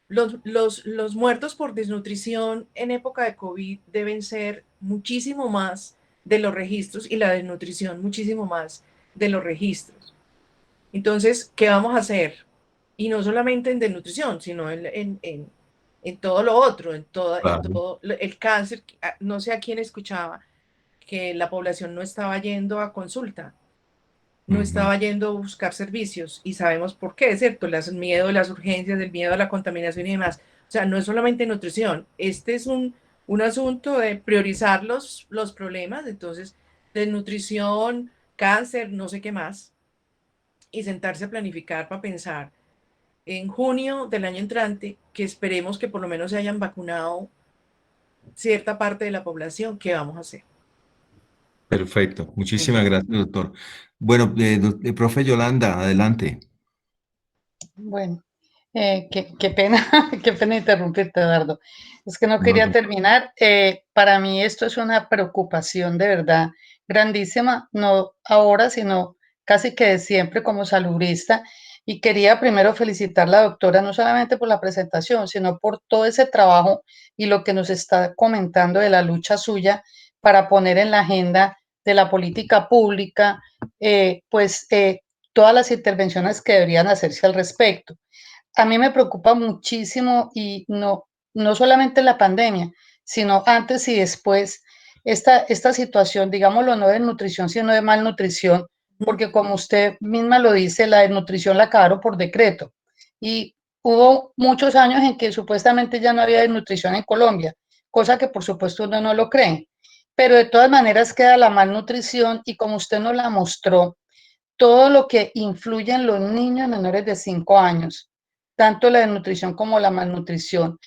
los muertos por desnutrición en época de COVID deben ser muchísimo más de los registros y la desnutrición muchísimo más de los registros. Entonces, ¿qué vamos a hacer? Y no solamente en desnutrición, sino en todo lo otro, en Claro. todo el cáncer. No sé a quién escuchaba que la población no estaba yendo a consulta, no Ujú. estaba yendo a buscar servicios y sabemos por qué, ¿cierto? El miedo, las urgencias, el miedo a la contaminación y demás. O sea, no es solamente nutrición, este es un asunto de priorizar los problemas, entonces, de nutrición, cáncer, no sé qué más, y sentarse a planificar para pensar en junio del año entrante, que esperemos que por lo menos se hayan vacunado cierta parte de la población, ¿qué vamos a hacer? Perfecto. Muchísimas Ujú. gracias, doctor. Bueno, profe Yolanda, adelante. Bueno, qué pena, qué pena interrumpirte, Eduardo. Es que no No, quería no. terminar. Para mí esto es una preocupación de verdad grandísima, no ahora, sino casi que de siempre como salubrista. Y quería primero felicitar a la doctora, no solamente por la presentación, sino por todo ese trabajo y lo que nos está comentando de la lucha suya para poner en la agenda de la política pública, todas las intervenciones que deberían hacerse al respecto. A mí me preocupa muchísimo y no solamente la pandemia, sino antes y después esta situación, digámoslo, no de nutrición, sino de malnutrición, porque como usted misma lo dice, la desnutrición la acabaron por decreto. Y hubo muchos años en que supuestamente ya no había desnutrición en Colombia, cosa que por supuesto uno no lo cree. Pero de todas maneras queda la malnutrición y como usted nos la mostró, todo lo que influye en los niños menores de 5 años, tanto la desnutrición como la malnutrición,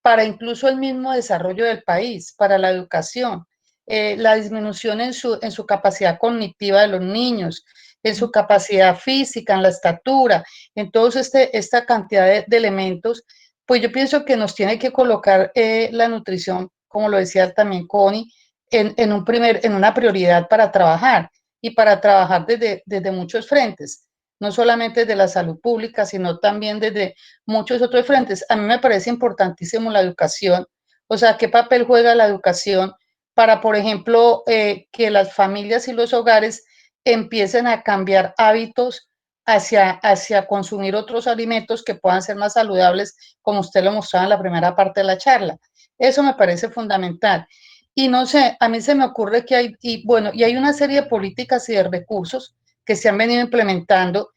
para incluso el mismo desarrollo del país, para la educación, la disminución en su capacidad cognitiva de los niños, en su capacidad física, en la estatura, en toda esta cantidad de elementos, pues yo pienso que nos tiene que colocar la nutrición, como lo decía también Connie, en una prioridad para trabajar y para trabajar desde muchos frentes, no solamente desde la salud pública, sino también desde muchos otros frentes. A mí me parece importantísimo la educación, o sea, qué papel juega la educación para, por ejemplo, que las familias y los hogares empiecen a cambiar hábitos hacia consumir otros alimentos que puedan ser más saludables, como usted lo mostraba en la primera parte de la charla. Eso me parece fundamental. Y no sé, a mí se me ocurre que hay una serie de políticas y de recursos que se han venido implementando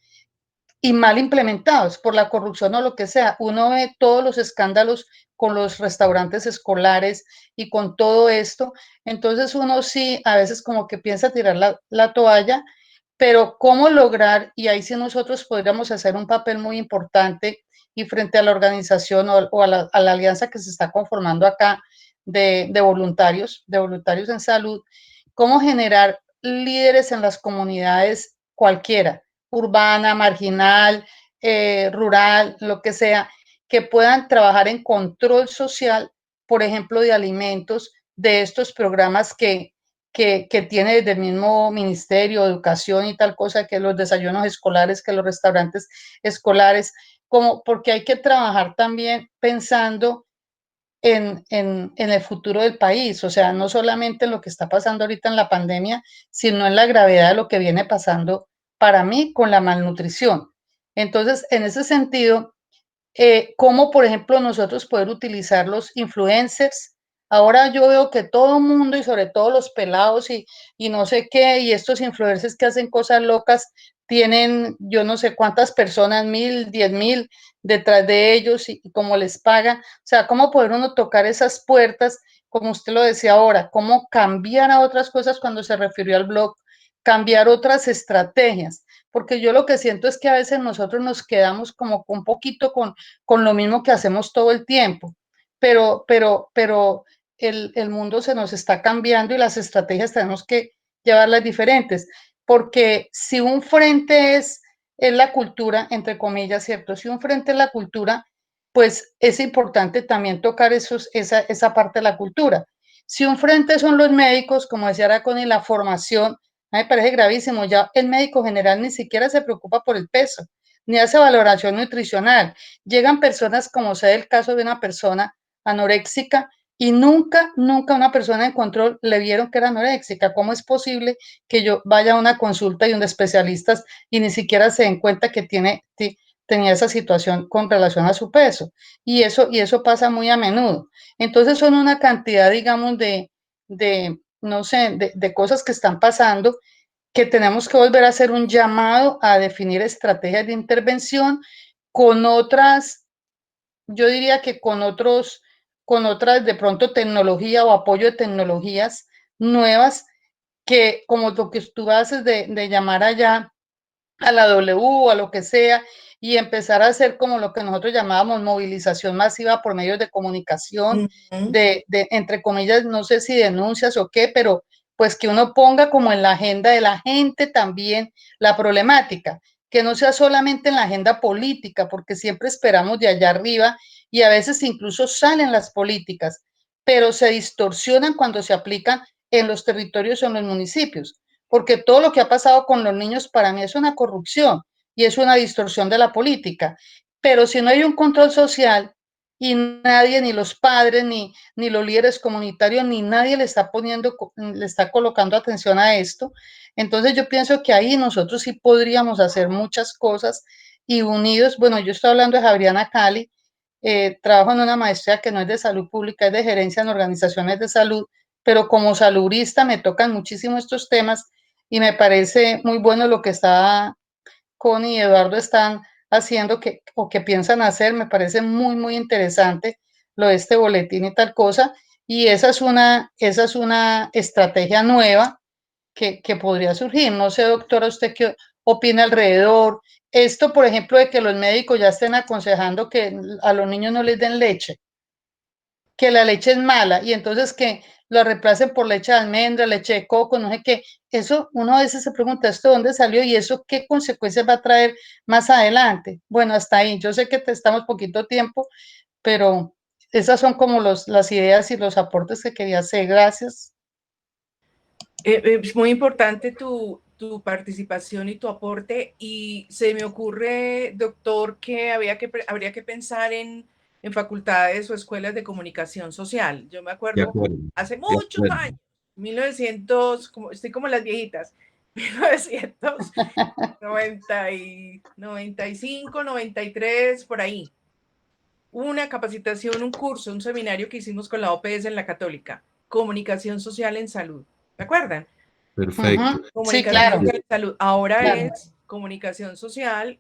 y mal implementados por la corrupción o lo que sea. Uno ve todos los escándalos con los restaurantes escolares y con todo esto. Entonces uno sí, a veces como que piensa tirar la toalla, pero cómo lograr, y ahí sí nosotros podríamos hacer un papel muy importante y frente a la organización o a la alianza que se está conformando acá de voluntarios en salud, cómo generar líderes en las comunidades cualquiera, urbana, marginal, rural, lo que sea, que puedan trabajar en control social, por ejemplo, de alimentos, de estos programas que tiene desde el mismo Ministerio de Educación y tal cosa, que los desayunos escolares, que los restaurantes escolares, como porque hay que trabajar también pensando en el futuro del país, o sea, no solamente en lo que está pasando ahorita en la pandemia, sino en la gravedad de lo que viene pasando para mí con la malnutrición. Entonces, en ese sentido, cómo, por ejemplo, nosotros poder utilizar los influencers. Ahora yo veo que todo el mundo y sobre todo los pelados y no sé qué, y estos influencers que hacen cosas locas, tienen yo no sé cuántas personas, 1000, 10,000 detrás de ellos y cómo les pagan. O sea, cómo poder uno tocar esas puertas, como usted lo decía ahora, cómo cambiar a otras cosas cuando se refirió al blog, cambiar otras estrategias porque yo lo que siento es que a veces nosotros nos quedamos como un poquito con lo mismo que hacemos todo el tiempo, pero el mundo se nos está cambiando y las estrategias tenemos que llevarlas diferentes, porque si un frente es la cultura, entre comillas, ¿cierto? Si un frente es la cultura, pues es importante también tocar esa parte de la cultura. Si un frente son los médicos, como decía Araconi, la formación, a mí me parece gravísimo. Ya el médico general ni siquiera se preocupa por el peso, ni hace valoración nutricional. Llegan personas, como sea el caso de una persona anoréxica, y nunca una persona en control le vieron que era anoréxica. ¿Cómo es posible que yo vaya a una consulta y un especialista y ni siquiera se den cuenta que tenía esa situación con relación a su peso? Y eso pasa muy a menudo. Entonces son una cantidad, digamos, no sé, de cosas que están pasando, que tenemos que volver a hacer un llamado a definir estrategias de intervención con otras, yo diría que con otras de pronto tecnología o apoyo de tecnologías nuevas, que como lo que tú haces de llamar allá a la W o a lo que sea, y empezar a hacer como lo que nosotros llamábamos movilización masiva por medios de comunicación, entre comillas, no sé si denuncias o qué, pero pues que uno ponga como en la agenda de la gente también la problemática, que no sea solamente en la agenda política, porque siempre esperamos de allá arriba y a veces incluso salen las políticas, pero se distorsionan cuando se aplican en los territorios o en los municipios, porque todo lo que ha pasado con los niños para mí es una corrupción y es una distorsión de la política. Pero si no hay un control social y nadie, ni los padres, ni los líderes comunitarios, ni nadie le está colocando atención a esto, entonces yo pienso que ahí nosotros sí podríamos hacer muchas cosas y unidos. Bueno, yo estoy hablando de Javiana Cali, trabajo en una maestría que no es de salud pública, es de gerencia en organizaciones de salud, pero como saludista me tocan muchísimo estos temas y me parece muy bueno lo que está Connie y Eduardo están haciendo o que piensan hacer. Me parece muy, muy interesante lo de este boletín y tal cosa. Y esa es una estrategia nueva que podría surgir. No sé, doctora, ¿usted qué opina alrededor? Esto, por ejemplo, de que los médicos ya estén aconsejando que a los niños no les den leche, que la leche es mala y entonces que lo reemplacen por leche de almendra, leche de coco, no sé qué. Eso uno a veces se pregunta, ¿esto dónde salió y eso qué consecuencias va a traer más adelante? Bueno, hasta ahí. Yo sé que te estamos poquito tiempo, pero esas son como las ideas y los aportes que quería hacer. Gracias. Es muy importante tu participación y tu aporte, y se me ocurre, doctor, que habría que pensar en facultades o escuelas de comunicación social. Yo me acuerdo hace muchos años, 1900, estoy como las viejitas, 1995, 93, por ahí. Una capacitación, un curso, un seminario que hicimos con la OPS en la Católica, Comunicación Social en Salud. ¿Se acuerdan? Perfecto. Sí, claro. Social en salud. Ahora Claro. es comunicación social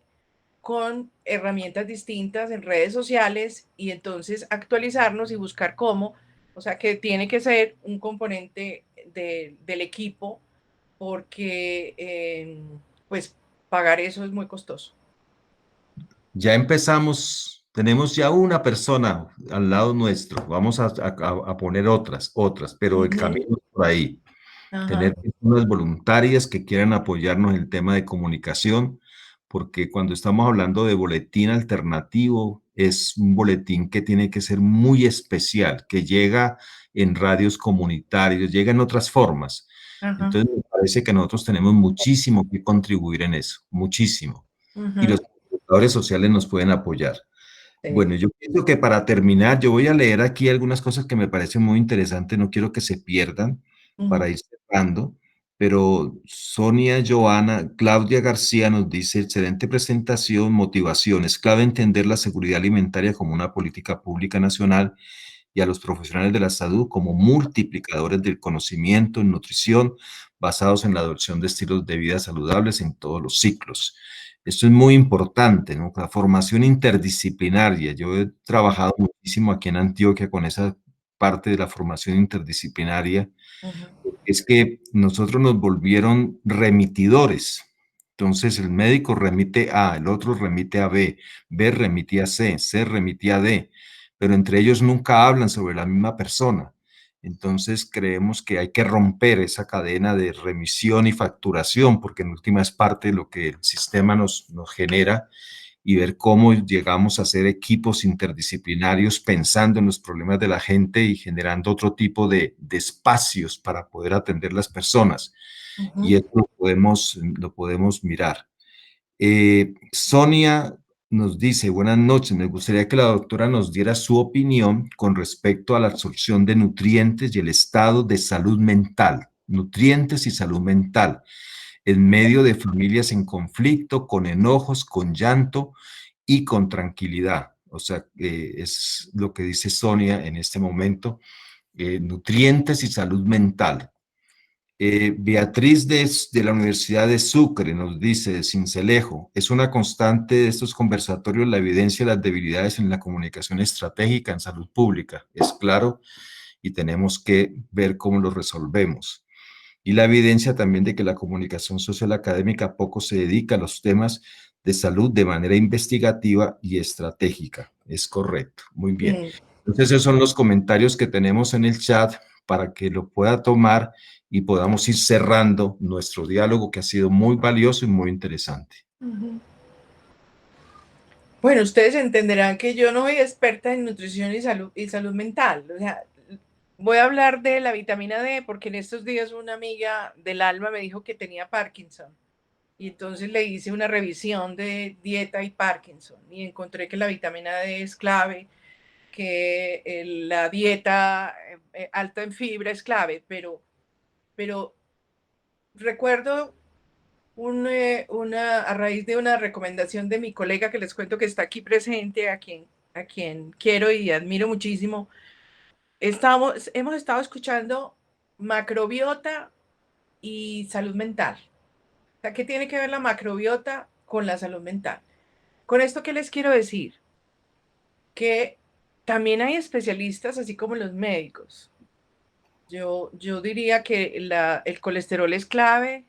con herramientas distintas en redes sociales, y entonces actualizarnos y buscar cómo, o sea, que tiene que ser un componente del equipo, porque pues pagar eso es muy costoso. Ya empezamos, tenemos ya una persona al lado nuestro, vamos a poner otras, pero el camino es por ahí. Tener personas voluntarias que quieran apoyarnos en el tema de comunicación, porque cuando estamos hablando de boletín alternativo, es un boletín que tiene que ser muy especial, que llega en radios comunitarios, llega en otras formas. Entonces me parece que nosotros tenemos muchísimo que contribuir en eso, muchísimo. Y los comunicadores sociales nos pueden apoyar. Sí. Bueno, yo pienso que para terminar, yo voy a leer aquí algunas cosas que me parecen muy interesantes, no quiero que se pierdan para ir cerrando, pero Sonia, Joana, Claudia García nos dice, excelente presentación, motivación, es clave entender la seguridad alimentaria como una política pública nacional y a los profesionales de la salud como multiplicadores del conocimiento en nutrición basados en la adopción de estilos de vida saludables en todos los ciclos. Esto es muy importante, ¿no? La formación interdisciplinaria. Yo he trabajado muchísimo aquí en Antioquia con esa parte de la formación interdisciplinaria. Es que nosotros nos volvieron remitidores. Entonces el médico remite A, el otro remite a B, B remite a C, C remite a D, pero entre ellos nunca hablan sobre la misma persona. Entonces creemos que hay que romper esa cadena de remisión y facturación, porque en última es parte de lo que el sistema nos genera, y ver cómo llegamos a hacer equipos interdisciplinarios pensando en los problemas de la gente y generando otro tipo de espacios para poder atender las personas. Y esto lo podemos mirar. Sonia nos dice, buenas noches, me gustaría que la doctora nos diera su opinión con respecto a la absorción de nutrientes y el estado de salud mental, nutrientes y salud mental, en medio de familias en conflicto, con enojos, con llanto y con tranquilidad. O sea, es lo que dice Sonia en este momento, nutrientes y salud mental. Beatriz de la Universidad de Sucre nos dice, de Sincelejo, es una constante de estos conversatorios la evidencia de las debilidades en la comunicación estratégica en salud pública. Es claro y tenemos que ver cómo lo resolvemos. Y la evidencia también de que la comunicación social académica poco se dedica a los temas de salud de manera investigativa y estratégica. Es correcto, muy bien. Entonces esos son los comentarios que tenemos en el chat para que lo pueda tomar y podamos ir cerrando nuestro diálogo que ha sido muy valioso y muy interesante. Bueno, ustedes entenderán que yo no soy experta en nutrición y salud mental. O sea, voy a hablar de la vitamina D porque en estos días una amiga del alma me dijo que tenía Parkinson. Y entonces le hice una revisión de dieta y Parkinson y encontré que la vitamina D es clave, que la dieta alta en fibra es clave, pero recuerdo a raíz de una recomendación de mi colega que les cuento que está aquí presente, a quien quiero y admiro muchísimo, hemos estado escuchando macrobiota y salud mental. O sea, ¿qué tiene que ver la macrobiota con la salud mental? Con esto, ¿qué les quiero decir? Que también hay especialistas, así como los médicos. Yo diría que el colesterol es clave,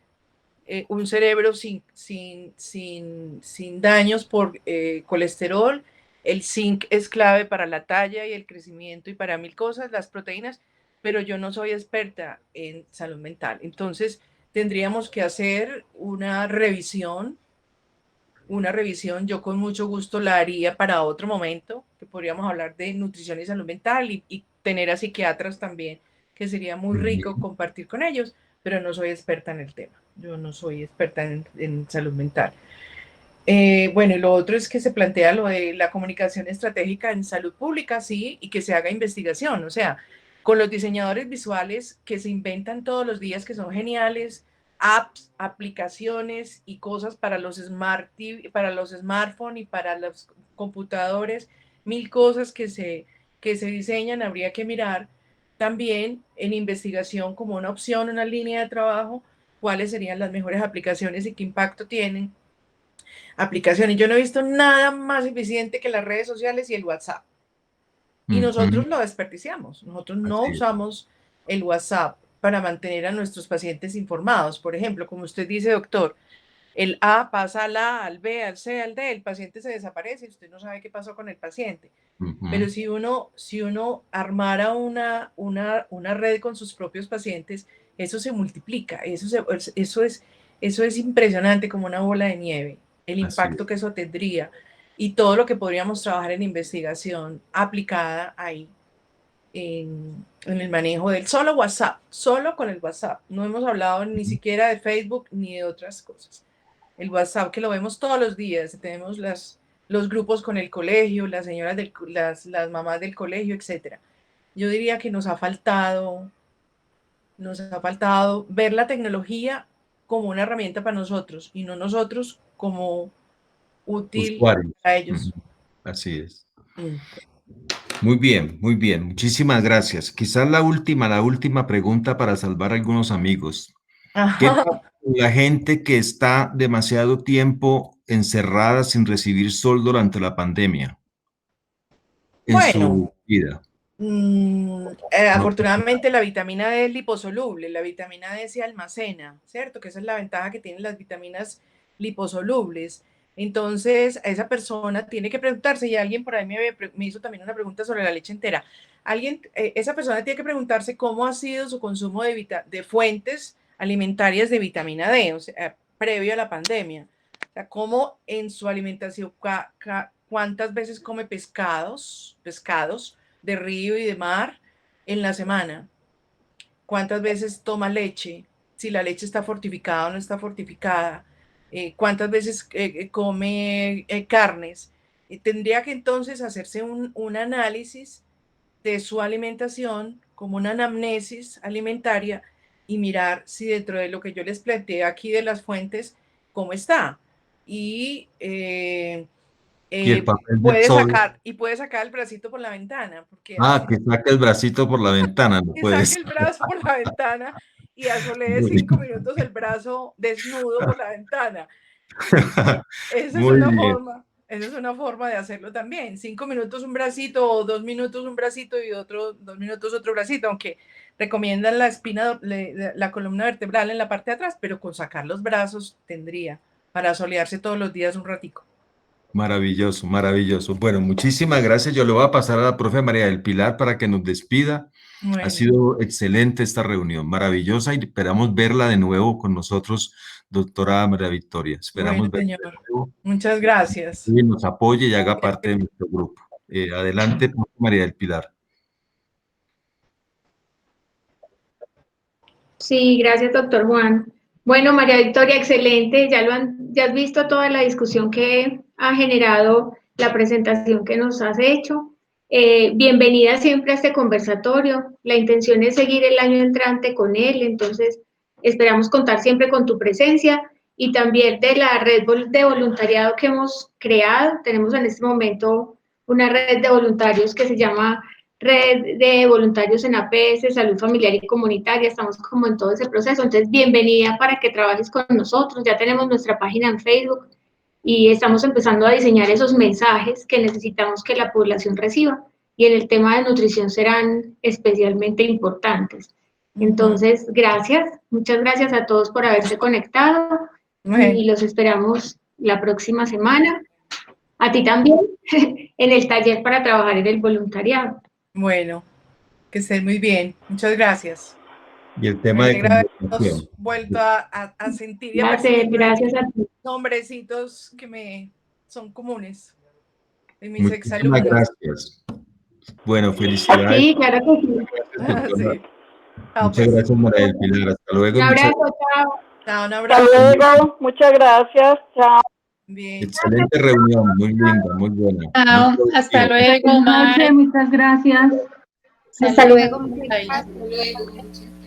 un cerebro sin daños por colesterol, el zinc es clave para la talla y el crecimiento y para mil cosas, las proteínas, pero yo no soy experta en salud mental. Entonces, tendríamos que hacer una revisión, yo con mucho gusto la haría para otro momento, que podríamos hablar de nutrición y salud mental y tener a psiquiatras también, que sería muy rico compartir con ellos, pero no soy experta en el tema. Yo no soy experta en salud mental. Bueno, y lo otro es que se plantea lo de la comunicación estratégica en salud pública, sí, y que se haga investigación, o sea, con los diseñadores visuales que se inventan todos los días, que son geniales, apps, aplicaciones y cosas para los para los smartphones y para los computadores, mil cosas que se diseñan, habría que mirar también en investigación como una opción, una línea de trabajo, cuáles serían las mejores aplicaciones y qué impacto tienen aplicaciones. Yo no he visto nada más eficiente que las redes sociales y el WhatsApp. Y nosotros lo desperdiciamos. Nosotros no usamos el WhatsApp para mantener a nuestros pacientes informados. Por ejemplo, como usted dice, doctor, el A pasa al A, al B, al C, al D, el paciente se desaparece y usted no sabe qué pasó con el paciente. Pero si uno armara una red con sus propios pacientes, eso se multiplica, eso es impresionante como una bola de nieve, el impacto que eso tendría y todo lo que podríamos trabajar en investigación aplicada ahí en el manejo del solo WhatsApp, solo con el WhatsApp. No hemos hablado ni siquiera de Facebook ni de otras cosas. El WhatsApp que lo vemos todos los días, tenemos los grupos con el colegio, las señoras, las mamás del colegio, etc. Yo diría que nos ha faltado ver la tecnología como una herramienta para nosotros y no nosotros como útil usuarios para ellos. Así es. Muy bien, muy bien. Muchísimas gracias. Quizás la última pregunta para salvar a algunos amigos. ¿Qué pasa con la gente que está demasiado tiempo encerrada sin recibir sol durante la pandemia en su Bueno, vida? afortunadamente la vitamina D es liposoluble, la vitamina D se almacena, ¿cierto? Que esa es la ventaja que tienen las vitaminas liposolubles. Entonces, a esa persona tiene que preguntarse, y alguien por ahí me hizo también una pregunta sobre la leche entera. Esa persona tiene que preguntarse cómo ha sido su consumo de fuentes alimentarias de vitamina D, o sea, previo a la pandemia, O sea, cómo en su alimentación, cuántas veces come pescados de río y de mar en la semana, cuántas veces toma leche, si la leche está fortificada o no está fortificada, cuántas veces come carnes. Tendría que entonces hacerse un análisis de su alimentación, como una anamnesis alimentaria, y mirar si dentro de lo que yo les planteé aquí de las fuentes, cómo está. Y el papel del puede sol. sacar el bracito por la ventana, porque Que saque el bracito por la ventana, no que puede saque ser. el brazo por la ventana y asolee 5 minutos el brazo desnudo por la ventana. Esa es Muy una bien. forma, esa es una forma de hacerlo también. 5 minutos un bracito o 2 minutos un bracito y 2 minutos otro bracito, aunque recomiendan la espina, la columna vertebral en la parte de atrás, pero con sacar los brazos tendría para solearse todos los días un ratico. Maravilloso, maravilloso. Bueno, muchísimas gracias. Yo le voy a pasar a la profe María del Pilar para que nos despida. Bueno. Ha sido excelente esta reunión, maravillosa, y esperamos verla de nuevo con nosotros, doctora María Victoria. Esperamos Bueno, verla de señor. nuevo. Muchas gracias. Y nos apoye y haga parte de nuestro grupo. Adelante, profe María del Pilar. Sí, gracias, doctor Juan. Bueno, María Victoria, excelente. Ya has visto toda la discusión que ha generado la presentación que nos has hecho. Bienvenida siempre a este conversatorio. La intención es seguir el año entrante con él, entonces esperamos contar siempre con tu presencia y también de la red de voluntariado que hemos creado. Tenemos en este momento una red de voluntarios que se llama Red de Voluntarios en APS, Salud Familiar y Comunitaria. Estamos como en todo ese proceso. Entonces, bienvenida para que trabajes con nosotros. Ya tenemos nuestra página en Facebook y estamos empezando a diseñar esos mensajes que necesitamos que la población reciba. Y en el tema de nutrición serán especialmente importantes. Entonces, gracias. Muchas gracias a todos por haberse conectado y los esperamos la próxima semana. A ti también, en el taller para trabajar en el voluntariado. Bueno, que estén muy bien. Muchas gracias. Y el tema Me de alegra habernos comunicación. vuelto a sentir y a percibir Gracias a ti. nombrecitos que me son comunes de mis Muchísimas exalumnos. gracias. Bueno, felicidades. Sí, claro que sí. Gracias, doctora. Sí. Chao, Muchas pues. gracias, María del Pilar. Hasta luego. Un Muchas abrazo, chao. Chao, un abrazo. Hasta luego, muchas gracias, chao. Bien. Excelente reunión, muy linda, muy buena. Chao, Muy hasta productiva. luego, Mar. Muchas gracias. Hasta luego. Bye. Hasta luego.